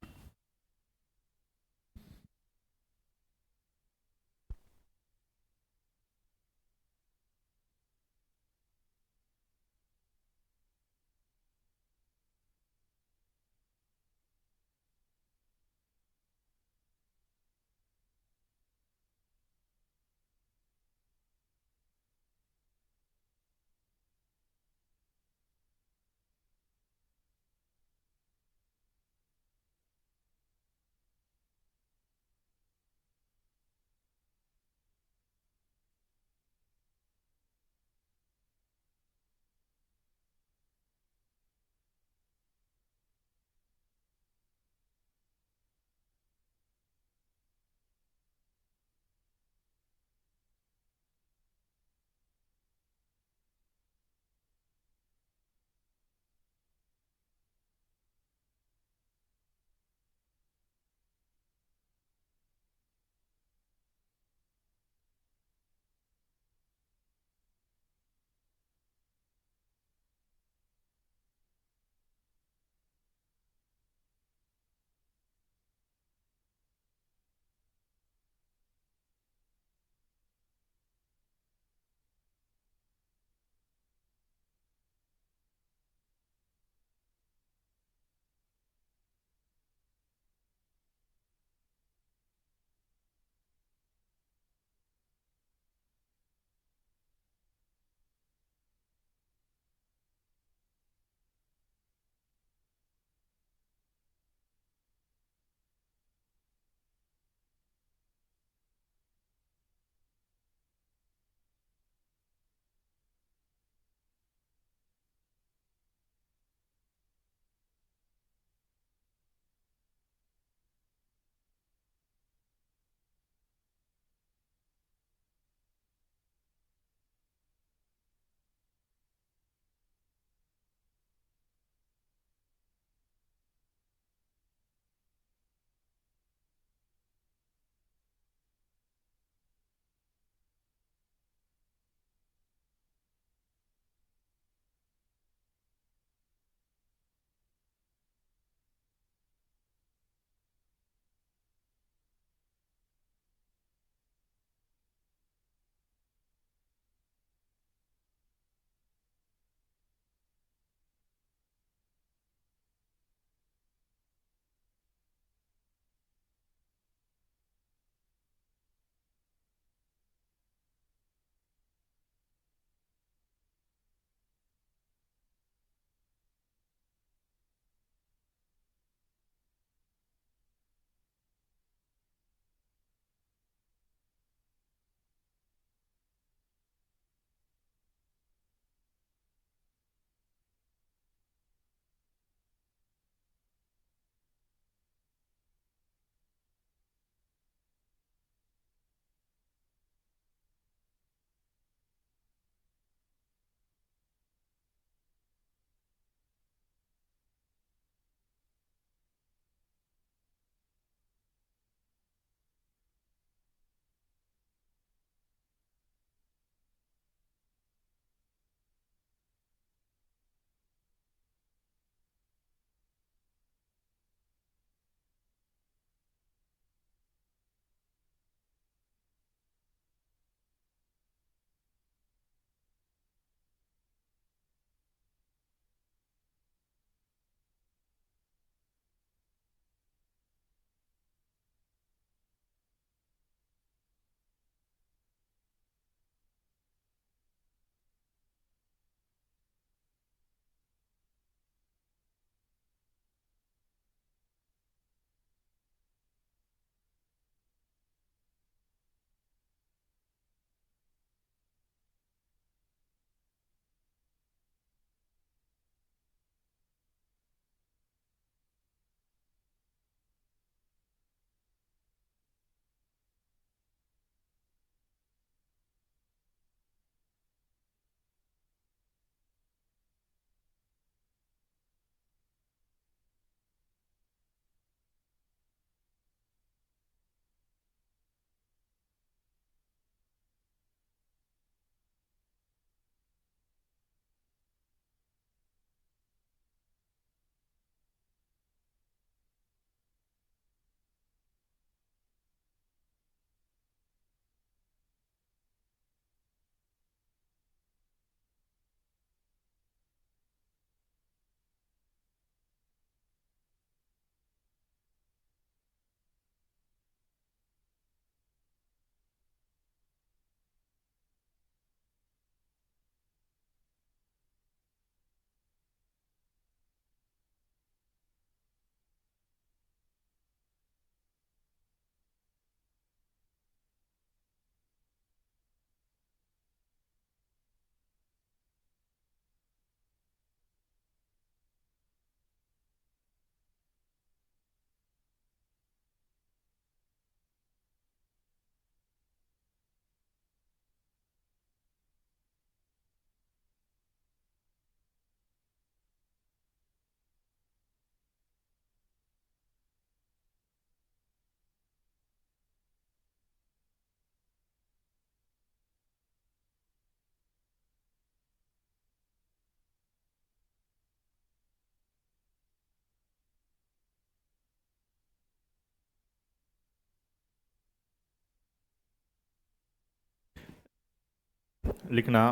[SPEAKER 1] लिखना।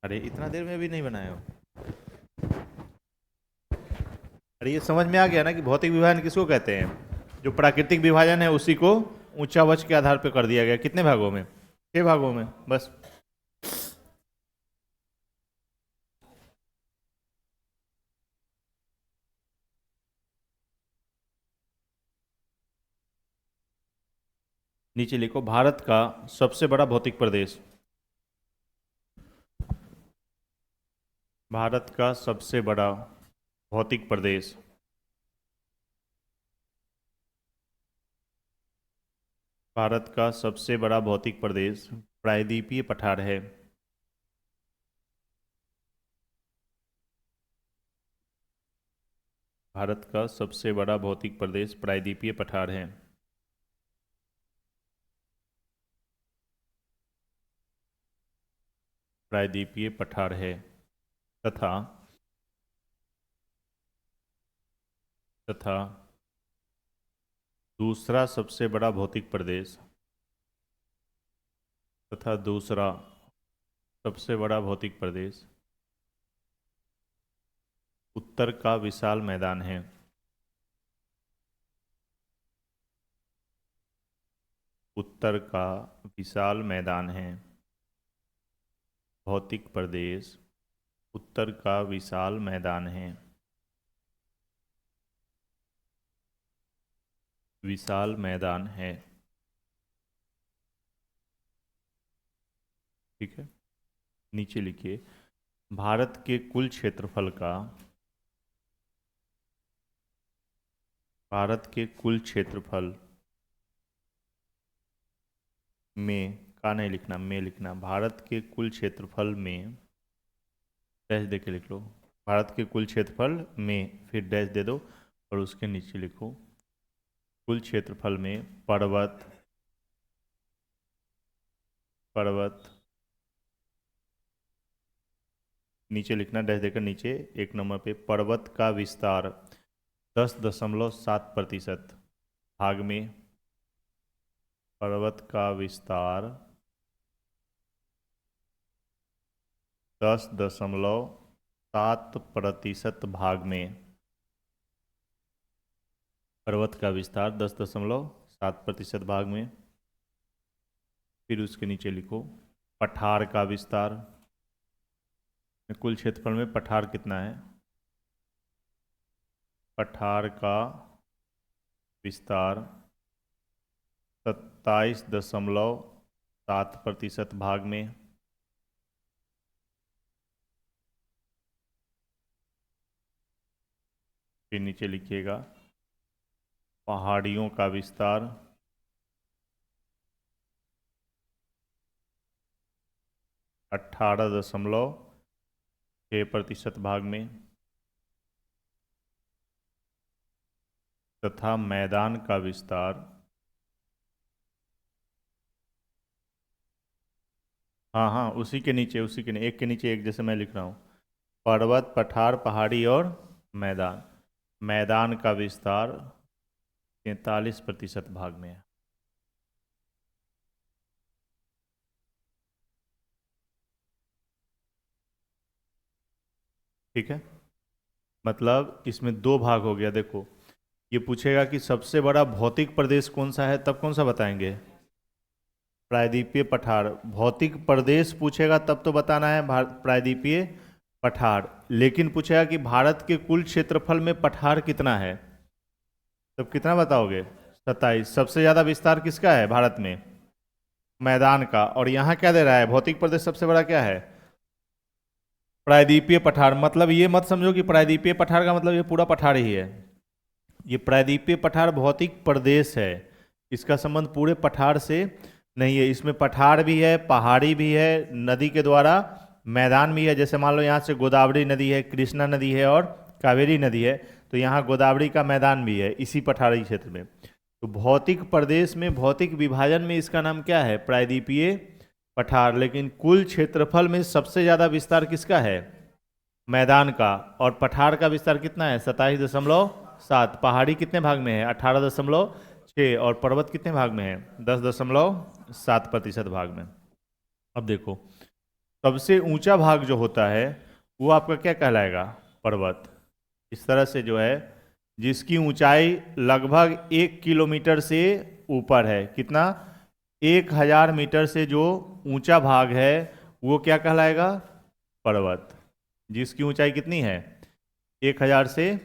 [SPEAKER 1] अरे इतना देर में भी नहीं बनाए हो? अरे ये समझ में आ गया ना कि भौतिक विभाजन किसको कहते हैं? जो प्राकृतिक विभाजन है उसी को ऊंचावच के आधार पर कर दिया गया। कितने भागों में? 6 भागों में बस। नीचे लिखो भारत का सबसे बड़ा भौतिक प्रदेश। भारत का सबसे बड़ा भौतिक प्रदेश। भारत का सबसे बड़ा भौतिक प्रदेश प्रायद्वीपीय पठार है। भारत का सबसे बड़ा भौतिक प्रदेश प्रायद्वीपीय पठार है। प्रायद्वीपीय पठार है तथा तथा दूसरा सबसे बड़ा भौतिक प्रदेश तथा दूसरा सबसे बड़ा भौतिक प्रदेश उत्तर का विशाल मैदान है। उत्तर का विशाल मैदान है। भौतिक प्रदेश उत्तर का विशाल मैदान है। विशाल मैदान है। ठीक है। नीचे लिखिए भारत के कुल क्षेत्रफल का भारत के कुल क्षेत्रफल में का नहीं लिखना, में लिखना। भारत के कुल क्षेत्रफल में डैश दे के लिख लो। भारत के कुल क्षेत्रफल में फिर डैश दे दो और उसके नीचे लिखो कुल क्षेत्रफल में पर्वत नीचे लिखना डैश देकर नीचे 1 नंबर पे पर्वत का विस्तार 10.7% भाग में। पर्वत का विस्तार 10.7% भाग में। पर्वत का विस्तार 10.7% भाग में। फिर उसके नीचे लिखो पठार का विस्तार। कुल क्षेत्रफल में पठार कितना है? पठार का विस्तार 27.7% भाग में। फिर नीचे लिखिएगा पहाड़ियों का विस्तार 18.6% भाग में तथा मैदान का विस्तार हाँ उसी के नीचे एक के नीचे एक, जैसे मैं लिख रहा हूँ पर्वत, पठार, पहाड़ी और मैदान। मैदान का विस्तार 43% भाग में है। ठीक है, मतलब इसमें 2 भाग हो गया। देखो ये पूछेगा कि सबसे बड़ा भौतिक प्रदेश कौन सा है, तब कौन सा बताएंगे? प्रायद्वीपीय पठार। भौतिक प्रदेश पूछेगा तब तो बताना है प्रायद्वीपीय पठार। लेकिन पूछेगा कि भारत के कुल क्षेत्रफल में पठार कितना है, तब कितना बताओगे? 27। सबसे ज़्यादा विस्तार किसका है भारत में? मैदान का। और यहाँ क्या दे रहा है? भौतिक प्रदेश सबसे बड़ा क्या है? प्रायद्वीपीय पठार। मतलब ये मत समझो कि प्रायद्वीपीय पठार का मतलब ये पूरा पठार ही है। ये प्रायद्वीपीय पठार भौतिक प्रदेश है, इसका संबंध पूरे पठार से नहीं है। इसमें पठार भी है, पहाड़ी भी है, नदी के द्वारा मैदान भी है। जैसे मान लो यहाँ से गोदावरी नदी है, कृष्णा नदी है और कावेरी नदी है, तो यहाँ गोदावरी का मैदान भी है इसी पठारी क्षेत्र में। तो भौतिक प्रदेश में, भौतिक विभाजन में इसका नाम क्या है? प्रायद्वीपीय पठार। लेकिन कुल क्षेत्रफल में सबसे ज़्यादा विस्तार किसका है? मैदान का। और पठार का विस्तार कितना है? 27.7। पहाड़ी कितने भाग में है? 18.6। और पर्वत कितने भाग में है? 10.7% भाग में। अब देखो, सबसे ऊंचा भाग जो होता है वो आपका क्या कहलाएगा? पर्वत। इस तरह से जो है, जिसकी ऊंचाई लगभग 1 किलोमीटर से ऊपर है, कितना? 1,000 मीटर से जो ऊंचा भाग है वो क्या कहलाएगा? पर्वत। जिसकी ऊंचाई कितनी है? 1,000 से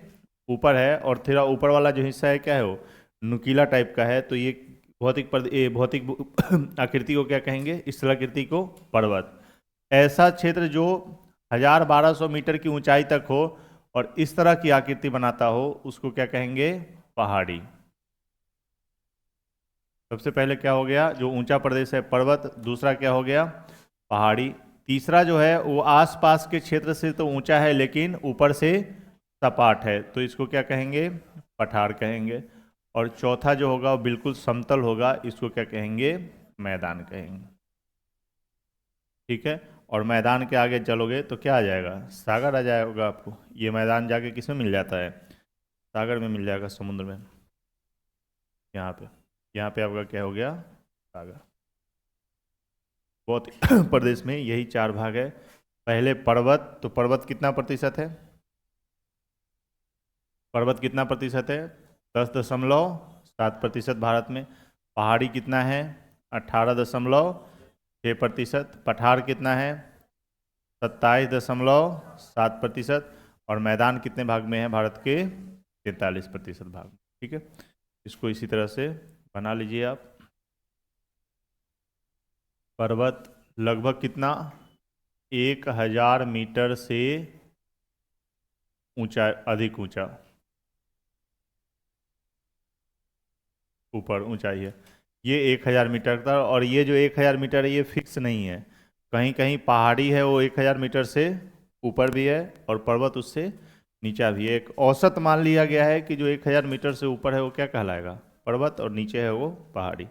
[SPEAKER 1] ऊपर है, और थोड़ा ऊपर वाला जो हिस्सा है क्या है वो? नुकीला टाइप का है, तो ये भौतिक आकृति को क्या कहेंगे? स्थलाकृति को पर्वत। ऐसा क्षेत्र जो 1,000-1,200 मीटर की ऊंचाई तक हो और इस तरह की आकृति बनाता हो उसको क्या कहेंगे? पहाड़ी। सबसे पहले क्या हो गया? जो ऊंचा प्रदेश है पर्वत, दूसरा क्या हो गया? पहाड़ी। तीसरा जो है वो आसपास के क्षेत्र से तो ऊंचा है लेकिन ऊपर से सपाट है, तो इसको क्या कहेंगे? पठार कहेंगे। और चौथा जो होगा वो बिल्कुल समतल होगा, इसको क्या कहेंगे? मैदान कहेंगे। ठीक है। और मैदान के आगे चलोगे तो क्या आ जाएगा? सागर आ जाएगा आपको। ये मैदान जाके किस में मिल जाता है? सागर में मिल जाएगा, समुद्र में। यहाँ पे, यहाँ पे आपका क्या हो गया? सागर। बहुत प्रदेश में यही चार भाग है। पहले पर्वत, तो पर्वत कितना प्रतिशत है? पर्वत कितना प्रतिशत है? 10.7% भारत में। पहाड़ी कितना है? 18.6%। पठार कितना है? 27.7%। और मैदान कितने भाग में है भारत के? 43% भाग में। ठीक है, इसको इसी तरह से बना लीजिए आप। पर्वत लगभग कितना? 1,000 मीटर से ऊंचा, अधिक ऊंचा, ऊपर ऊंचाई है ये 1,000 मीटर का। और ये जो 1,000 मीटर है ये फिक्स नहीं है, कहीं कहीं पहाड़ी है वो 1,000 मीटर से ऊपर भी है और पर्वत उससे नीचा भी है। एक औसत मान लिया गया है कि जो 1,000 मीटर से ऊपर है वो क्या कहलाएगा? पर्वत, और नीचे है वो पहाड़ी।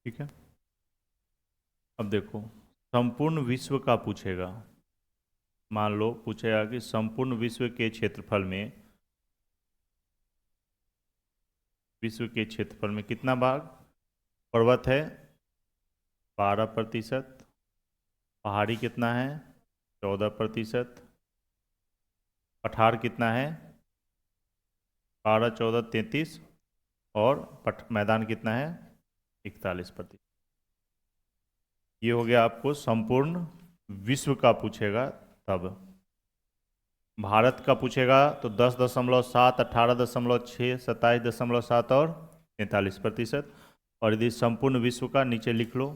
[SPEAKER 1] ठीक है। अब देखो, संपूर्ण विश्व का पूछेगा। मान लो पूछेगा कि संपूर्ण विश्व के क्षेत्रफल में, विश्व के क्षेत्रफल में कितना भाग पर्वत है? 12%। पहाड़ी कितना है? 14%। पठार कितना है? 12, 14, 33। और मैदान कितना है? 41%। ये हो गया आपको संपूर्ण विश्व का पूछेगा तब। भारत का पूछेगा तो 10.7, 18.6, 27.7 और 43%। और यदि संपूर्ण विश्व का, नीचे लिख लो,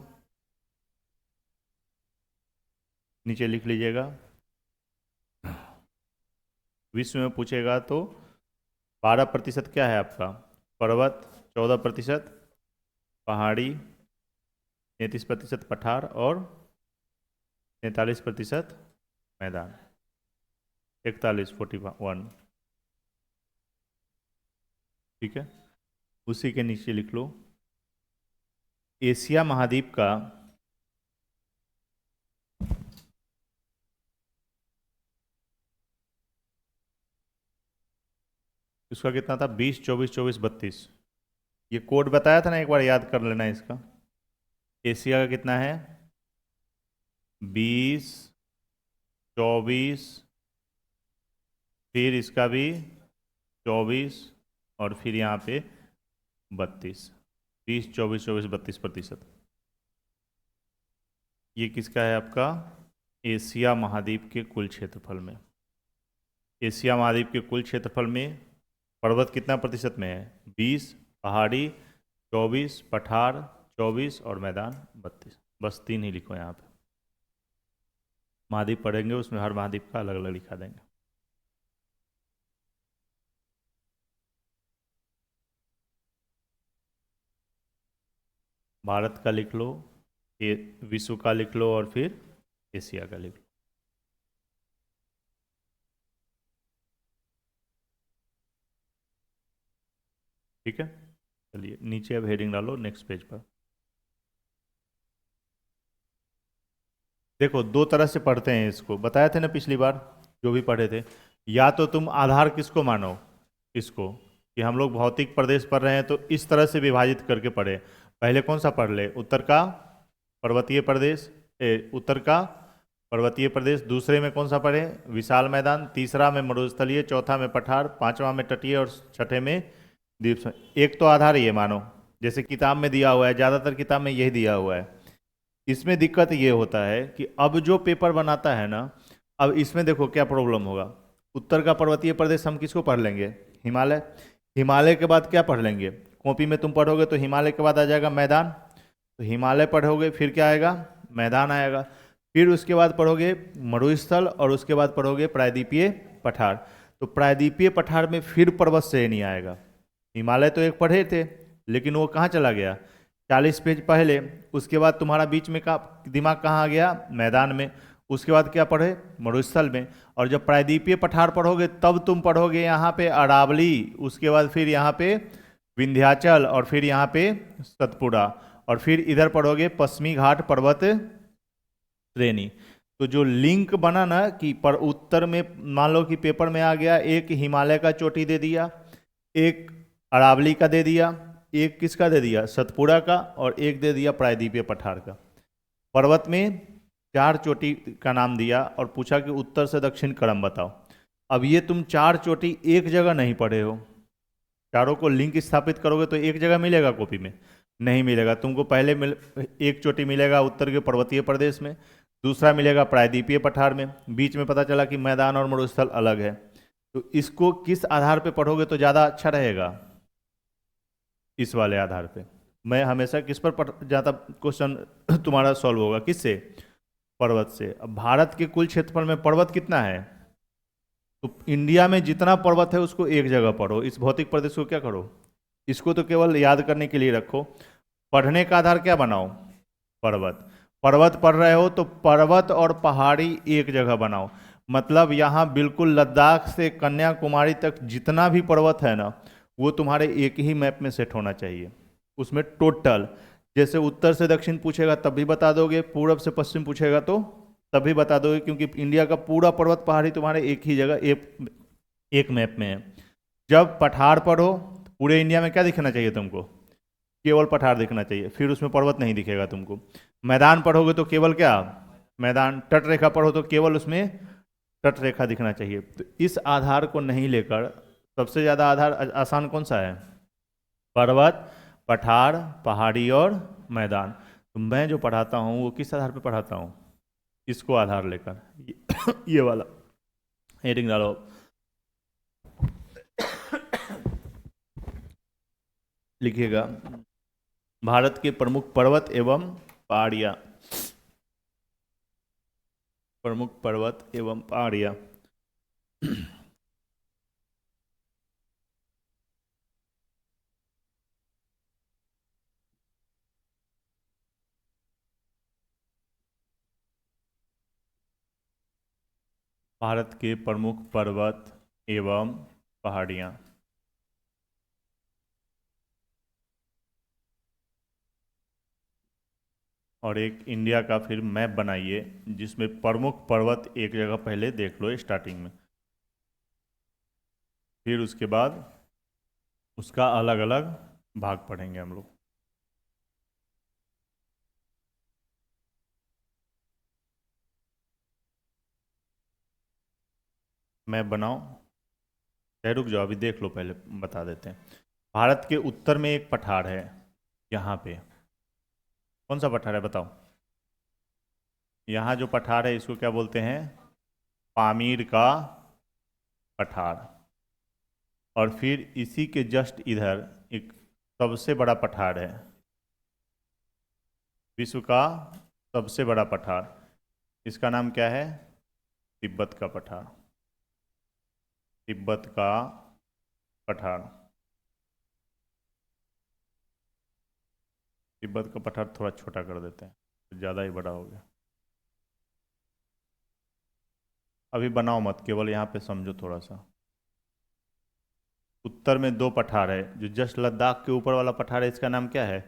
[SPEAKER 1] नीचे लिख लीजिएगा। विश्व में पूछेगा तो 12% क्या है आपका? पर्वत, 14% पहाड़ी, 33% पठार और 43% मैदान। 41। ठीक है, उसी के नीचे लिख लो एशिया महाद्वीप का उसका कितना था? 20, 24, 24, 32। ये कोड बताया था ना, एक बार याद कर लेना इसका। एशिया का कितना है? 20, 24, फिर इसका भी 24, और फिर यहाँ पे 32। 20, 24, 24, 32%। ये किसका है आपका? एशिया महाद्वीप के कुल क्षेत्रफल में। एशिया महाद्वीप के कुल क्षेत्रफल में पर्वत कितना प्रतिशत में है? 20, पहाड़ी 24, पठार 24 और मैदान 32। बस 3 ही लिखो यहाँ पे। महाद्वीप पढ़ेंगे उसमें हर महाद्वीप का अलग अलग लिखा देंगे। भारत का लिख लो, विश्व का लिख लो, और फिर एशिया का लिख लो। ठीक है, चलिए नीचे अब हेडिंग डालो नेक्स्ट पेज पर। देखो, दो तरह से पढ़ते हैं इसको, बताए थे ना पिछली बार जो भी पढ़े थे। या तो तुम आधार किसको मानो? इसको, कि हम लोग भौतिक प्रदेश पढ़ रहे हैं तो इस तरह से विभाजित करके पढ़े। पहले कौन सा पढ़ ले? उत्तर का पर्वतीय प्रदेश, उत्तर का पर्वतीय प्रदेश। दूसरे में कौन सा पढ़े? विशाल मैदान। तीसरा में मरुस्थलीय, चौथा में पठार, पांचवा में तटीय, और छठे में द्वीप। एक तो आधार ये मानो, जैसे किताब में दिया हुआ है, ज़्यादातर किताब में यही दिया हुआ है। इसमें दिक्कत ये होता है कि अब जो पेपर बनाता है ना, अब इसमें देखो क्या प्रॉब्लम होगा। उत्तर का पर्वतीय प्रदेश हम किसको पढ़ लेंगे? हिमालय। हिमालय के बाद क्या पढ़ लेंगे? कॉपी में तुम पढ़ोगे तो हिमालय के बाद आ जाएगा मैदान, तो हिमालय पढ़ोगे, फिर क्या आएगा? मैदान आएगा। फिर उसके बाद पढ़ोगे मरुस्थल, और उसके बाद पढ़ोगे प्रायद्वीपीय पठार। तो प्रायद्वीपीय पठार में फिर पर्वत श्रेणी आएगा। हिमालय तो एक पढ़े थे, लेकिन वो कहाँ चला गया? 40 पेज पहले। उसके बाद तुम्हारा बीच में का दिमाग कहाँ आ गया? मैदान में। उसके बाद क्या पढ़े? मरुस्थल में। और जब प्रायद्वीपीय पठार पढ़ोगे तब तुम पढ़ोगे यहाँ पे अरावली, उसके बाद फिर यहाँ पे विंध्याचल, और फिर यहाँ पे सतपुड़ा, और फिर इधर पढ़ोगे पश्चिमी घाट पर्वत श्रेणी। तो जो लिंक बना ना कि पर उत्तर में मान लो कि पेपर में आ गया, एक हिमालय का चोटी दे दिया, एक अरावली का दे दिया, एक किसका दे दिया? सतपुड़ा का, और एक दे दिया प्रायद्वीपीय पठार का। पर्वत में 4 चोटी का नाम दिया और पूछा कि उत्तर से दक्षिण क्रम बताओ। अब ये तुम 4 चोटी एक जगह नहीं पढ़े हो, चारों को लिंक स्थापित करोगे तो एक जगह मिलेगा कॉपी में? नहीं मिलेगा। तुमको पहले एक चोटी मिलेगा उत्तर के पर्वतीय प्रदेश में, दूसरा मिलेगा प्रायद्वीपीय पठार में, बीच में पता चला कि मैदान और मरुस्थल अलग है। तो इसको किस आधार पे पढ़ोगे तो ज़्यादा अच्छा रहेगा? इस वाले आधार पे। मैं हमेशा किस पर पढ़ ज़्यादा क्वेश्चन तुम्हारा सॉल्व होगा? किससे? पर्वत से। अब भारत के कुल क्षेत्रफल में पर्वत कितना है? तो इंडिया में जितना पर्वत है उसको एक जगह पढ़ो, इस भौतिक प्रदेश को क्या करो? इसको तो केवल याद करने के लिए रखो। पढ़ने का आधार क्या बनाओ? पर्वत। पर्वत पढ़ रहे हो तो पर्वत और पहाड़ी एक जगह बनाओ। मतलब यहाँ बिल्कुल लद्दाख से कन्याकुमारी तक जितना भी पर्वत है ना, वो तुम्हारे एक ही मैप में सेट होना चाहिए। उसमें टोटल, जैसे उत्तर से दक्षिण पूछेगा तब भी बता दोगे, पूरब से पश्चिम पूछेगा तो तभी बता दोगे, क्योंकि इंडिया का पूरा पर्वत पहाड़ी तुम्हारे एक ही जगह एक मैप में है। जब पठार पढ़ो तो पूरे इंडिया में क्या दिखना चाहिए तुमको? केवल पठार दिखना चाहिए, फिर उसमें पर्वत नहीं दिखेगा तुमको। मैदान पढ़ोगे तो केवल क्या? मैदान। तट रेखा पढ़ो तो केवल उसमें तट रेखा दिखना चाहिए। तो इस आधार को नहीं लेकर सबसे ज़्यादा आधार आसान कौन सा है? पर्वत, पठार, पहाड़ी और मैदान। तो मैं जो पढ़ाता हूँ वो किस आधार पे पढ़ाता हूँ? इसको आधार लेकर। ये वाला हेडिंग डालो। लिखिएगा, भारत के प्रमुख पर्वत एवं पहाड़ियाँ। प्रमुख पर्वत एवं पहाड़ियाँ। भारत के प्रमुख पर्वत एवं पहाड़ियाँ। और एक इंडिया का फिर मैप बनाइए जिसमें प्रमुख पर्वत एक जगह पहले देख लो स्टार्टिंग में, फिर उसके बाद उसका अलग अलग भाग पढ़ेंगे हम लोग। मैं बनाऊं? चाहे रुक जाओ, अभी देख लो, पहले बता देते हैं। भारत के उत्तर में एक पठार है, यहाँ पे। कौन सा पठार है बताओ? यहाँ जो पठार है इसको क्या बोलते हैं? पामीर का पठार। और फिर इसी के जस्ट इधर एक सबसे बड़ा पठार है, विश्व का सबसे बड़ा पठार। इसका नाम क्या है? तिब्बत का पठार। तिब्बत का पठार। तिब्बत का पठार थोड़ा छोटा कर देते हैं, ज़्यादा ही बड़ा हो गया। अभी बनाओ मत, केवल यहाँ पे समझो थोड़ा सा। उत्तर में दो पठार है, जो जस्ट लद्दाख के ऊपर वाला पठार है इसका नाम क्या है?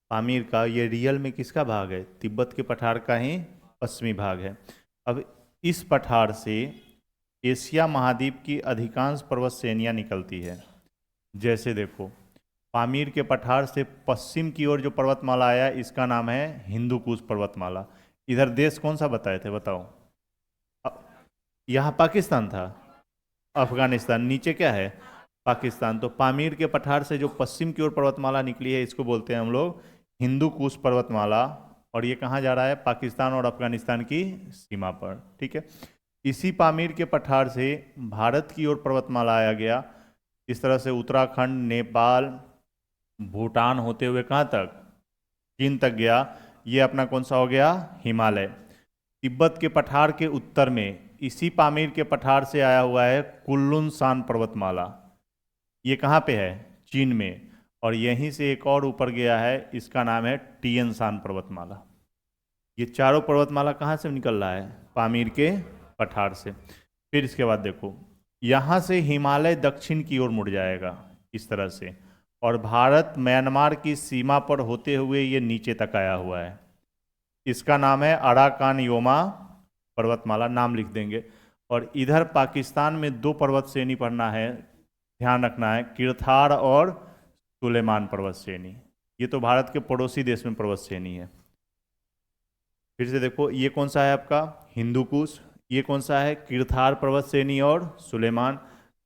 [SPEAKER 1] पामीर का। ये रियल में किसका भाग है? तिब्बत के पठार का ही पश्चिमी भाग है। अब इस पठार से एशिया महाद्वीप की अधिकांश पर्वत श्रेणियाँ निकलती है। जैसे देखो, पामीर के पठार से पश्चिम की ओर जो पर्वतमाला आया इसका नाम है हिंदू कुश पर्वतमाला। इधर देश कौन सा बताए थे बताओ? अ- यहाँ पाकिस्तान था, अफगानिस्तान। नीचे क्या है? पाकिस्तान। तो पामीर के पठार से जो पश्चिम की ओर पर्वतमाला निकली है इसको बोलते हैं हम लोग हिंदू कुश पर्वतमाला। और ये कहाँ जा रहा है? पाकिस्तान और अफगानिस्तान की सीमा पर। ठीक है। इसी पामीर के पठार से भारत की ओर पर्वतमाला आया गया। इस तरह से उत्तराखंड, नेपाल, भूटान होते हुए कहाँ तक? चीन तक गया। ये अपना कौन सा हो गया? हिमालय। तिब्बत के पठार के उत्तर में इसी पामीर के पठार से आया हुआ है कुल्लुन शान पर्वतमाला। ये कहाँ पे है? चीन में। और यहीं से एक और ऊपर गया है, इसका नाम है टियन शान पर्वतमाला। ये चारों पर्वतमाला कहाँ से निकल रहा है? पामीर के पठार से। फिर इसके बाद देखो, यहाँ से हिमालय दक्षिण की ओर मुड़ जाएगा इस तरह से, और भारत म्यांमार की सीमा पर होते हुए ये नीचे तक आया हुआ है। इसका नाम है अराकान योमा पर्वतमाला, नाम लिख देंगे। और इधर पाकिस्तान में दो पर्वत श्रेणी पढ़ना है, ध्यान रखना है, किरथार और सुलेमान पर्वत श्रेणी। ये तो भारत के पड़ोसी देश में पर्वत श्रेणी है। फिर से देखो, ये कौन सा है आपका? हिंदू कुश। ये कौन सा है? किरथार पर्वत श्रेणी और सुलेमान।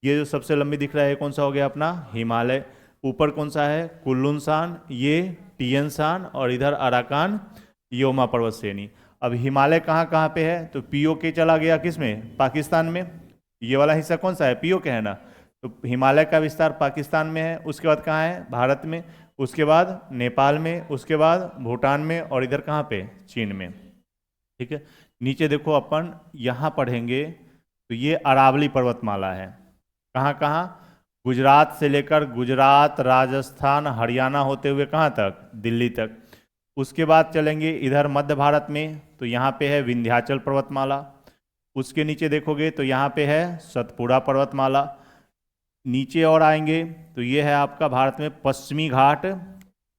[SPEAKER 1] ये जो सबसे लंबी दिख रहा है कौन सा हो गया अपना? हिमालय। ऊपर कौन सा है? कुल्लुन शान, ये टियन शान, और इधर अराकान योमा पर्वत श्रेणी। अब हिमालय कहाँ कहाँ पे है? तो पीओके चला गया किस में? पाकिस्तान में। ये वाला हिस्सा कौन सा है? पीओके है ना। तो हिमालय का विस्तार पाकिस्तान में है। उसके बाद कहाँ है? भारत में। उसके बाद नेपाल में, उसके बाद भूटान में, और इधर कहाँ पे? चीन में। ठीक है। नीचे देखो, अपन यहाँ पढ़ेंगे तो ये अरावली पर्वतमाला है। कहाँ कहाँ? गुजरात से लेकर गुजरात, राजस्थान, हरियाणा होते हुए कहाँ तक? दिल्ली तक। उसके बाद चलेंगे इधर मध्य भारत में, तो यहाँ पे है विंध्याचल पर्वतमाला। उसके नीचे देखोगे तो यहाँ पे है सतपुड़ा पर्वतमाला। नीचे और आएंगे तो ये है आपका भारत में पश्चिमी घाट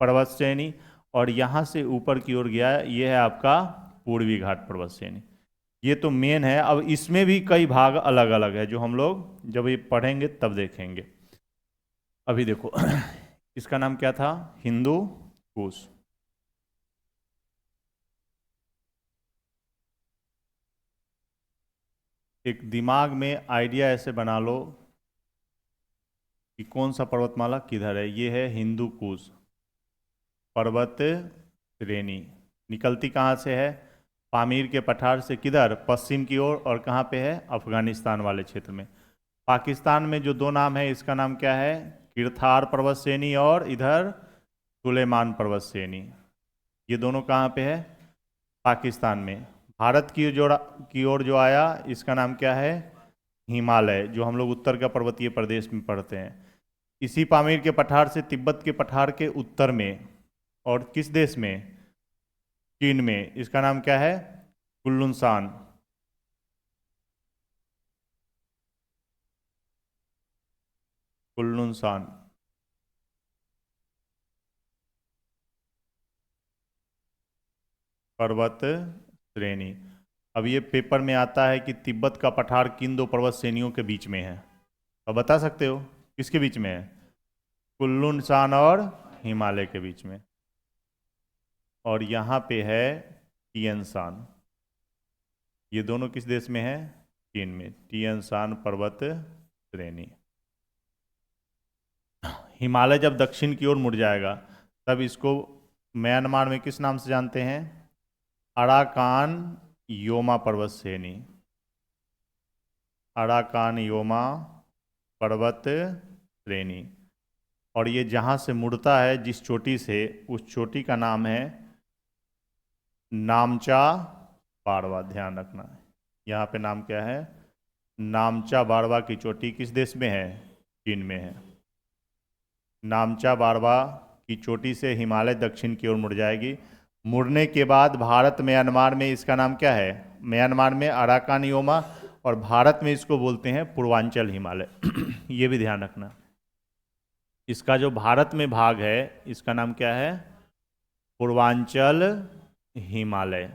[SPEAKER 1] पर्वत श्रेणी। और यहाँ से ऊपर की ओर गया ये है आपका पूर्वी घाट पर्वत श्रेणी। ये तो मेन है। अब इसमें भी कई भाग अलग अलग है जो हम लोग जब ये पढ़ेंगे तब देखेंगे। अभी देखो इसका नाम क्या था? हिंदू कुश। एक दिमाग में आइडिया ऐसे बना लो कि कौन सा पर्वतमाला किधर है। ये है हिंदू कुश पर्वत श्रेणी। निकलती कहाँ से है? पामीर के पठार से। किधर? पश्चिम की ओर। और कहाँ पे है? अफगानिस्तान वाले क्षेत्र में। पाकिस्तान में जो दो नाम है इसका नाम क्या है? किरथार पर्वत श्रेणी और इधर सुलेमान पर्वत श्रेणी। ये दोनों कहाँ पे है? पाकिस्तान में। भारत की ओर जो आया इसका नाम क्या है? हिमालय, जो हम लोग उत्तर का पर्वतीय प्रदेश में पढ़ते हैं। इसी पामीर के पठार से तिब्बत के पठार के उत्तर में, और किस देश में? चीन में। इसका नाम क्या है? कुल्लुनशान। कुल्लुनशान पर्वत श्रेणी। अब ये पेपर में आता है कि तिब्बत का पठार किन दो पर्वत श्रेणियों के बीच में है। अब बता सकते हो किसके बीच में है? कुल्लुनशान और हिमालय के बीच में। और यहाँ पे है टियन शान। ये दोनों किस देश में है? चीन में टियन शान पर्वत श्रेणी। हिमालय जब दक्षिण की ओर मुड़ जाएगा तब इसको म्यांमार में किस नाम से जानते हैं? अराकान योमा पर्वत श्रेणी। अराकान योमा पर्वत श्रेणी। और ये जहाँ से मुड़ता है जिस चोटी से, उस चोटी का नाम है नामचा बारवा। ध्यान रखना है यहाँ पे नाम क्या है? नामचा बारवा की चोटी किस देश में है? चीन में है। नामचा बारवा की चोटी से हिमालय दक्षिण की ओर मुड़ जाएगी। मुड़ने के बाद भारत म्यांमार में इसका नाम क्या है? म्यांमार में अराकान योमा, और भारत में इसको बोलते हैं पूर्वांचल हिमालय। ये भी ध्यान रखना। इसका जो भारत में भाग है इसका नाम क्या है? पूर्वांचल हिमालय।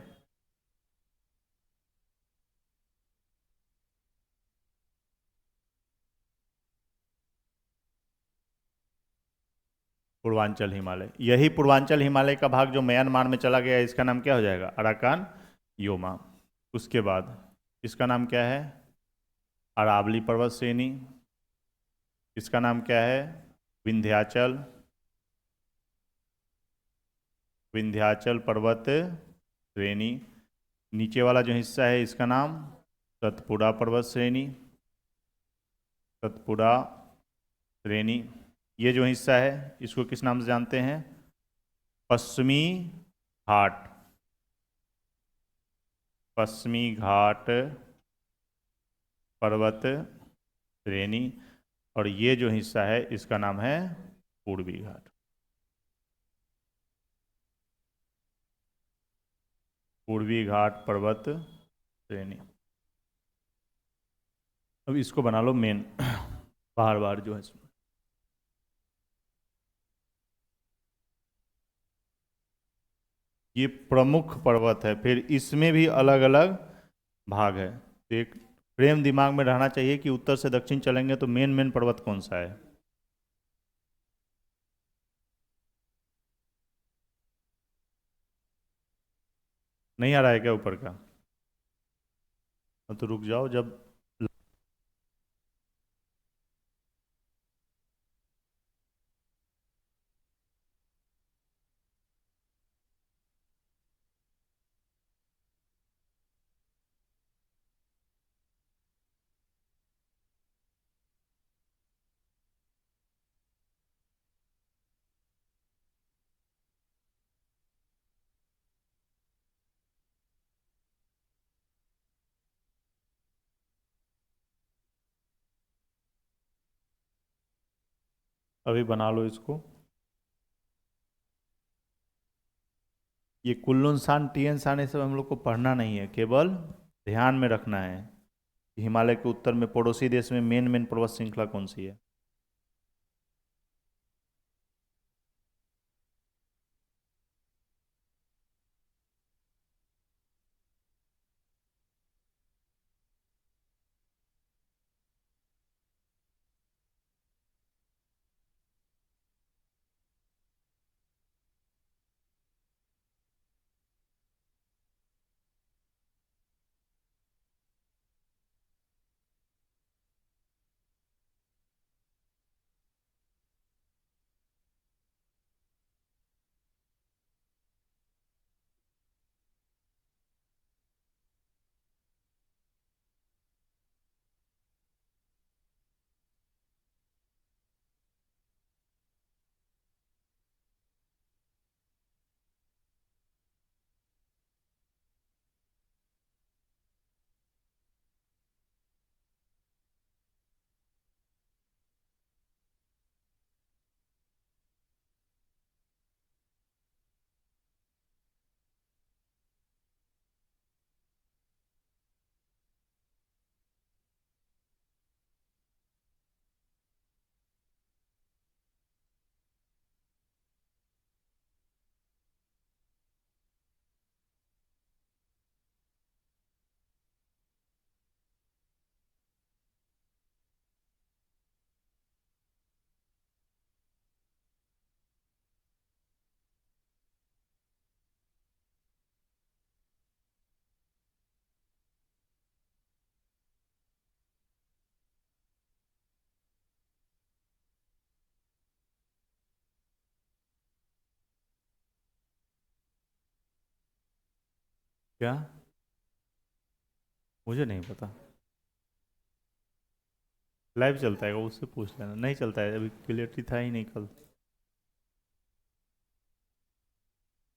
[SPEAKER 1] पूर्वांचल हिमालय। यही पूर्वांचल हिमालय का भाग जो म्यांमार में चला गया इसका नाम क्या हो जाएगा? Arakan Yoma. उसके बाद इसका नाम क्या है? अरावली पर्वत श्रेणी। इसका नाम क्या है? विंध्याचल। विंध्याचल पर्वत श्रेणी। नीचे वाला जो हिस्सा है इसका नाम सतपुड़ा पर्वत श्रेणी। सतपुड़ा श्रेणी। ये जो हिस्सा है इसको किस नाम से जानते हैं? पश्चिमी घाट। पश्चिमी घाट पर्वत श्रेणी। और ये जो हिस्सा है इसका नाम है पूर्वी घाट। पूर्वी घाट पर्वत श्रेणी। अब इसको बना लो मेन। बार बार जो है ये प्रमुख पर्वत है, फिर इसमें भी अलग अलग भाग है। तो एक फ्रेम दिमाग में रहना चाहिए कि उत्तर से दक्षिण चलेंगे तो मेन मेन पर्वत कौन सा है। नहीं आ रहा है क्या ऊपर का? तो रुक जाओ जब। अभी बना लो इसको। ये कुल्लुन शान टियन शान ये सब हम लोग को पढ़ना नहीं है, केवल ध्यान में रखना है कि हिमालय के उत्तर में पड़ोसी देश में मेन मेन पर्वत श्रृंखला कौन सी है। क्या? मुझे नहीं पता। लाइव चलता है क्या? उससे पूछ लेना। नहीं चलता है, अभी क्लियरिटी था ही नहीं कल।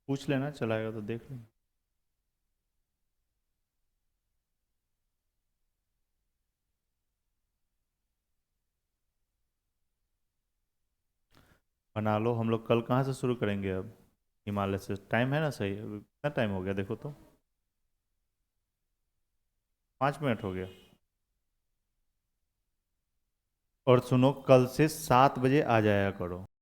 [SPEAKER 1] पूछ लेना, चलाएगा तो देख लेना। बना लो। हम लोग कल कहाँ से शुरू करेंगे अब? हिमालय से टाइम है ना सही? अभी कितना टाइम हो गया देखो तो। 5 मिनट हो गया। और सुनो, कल से 7 बजे आ जाया करो।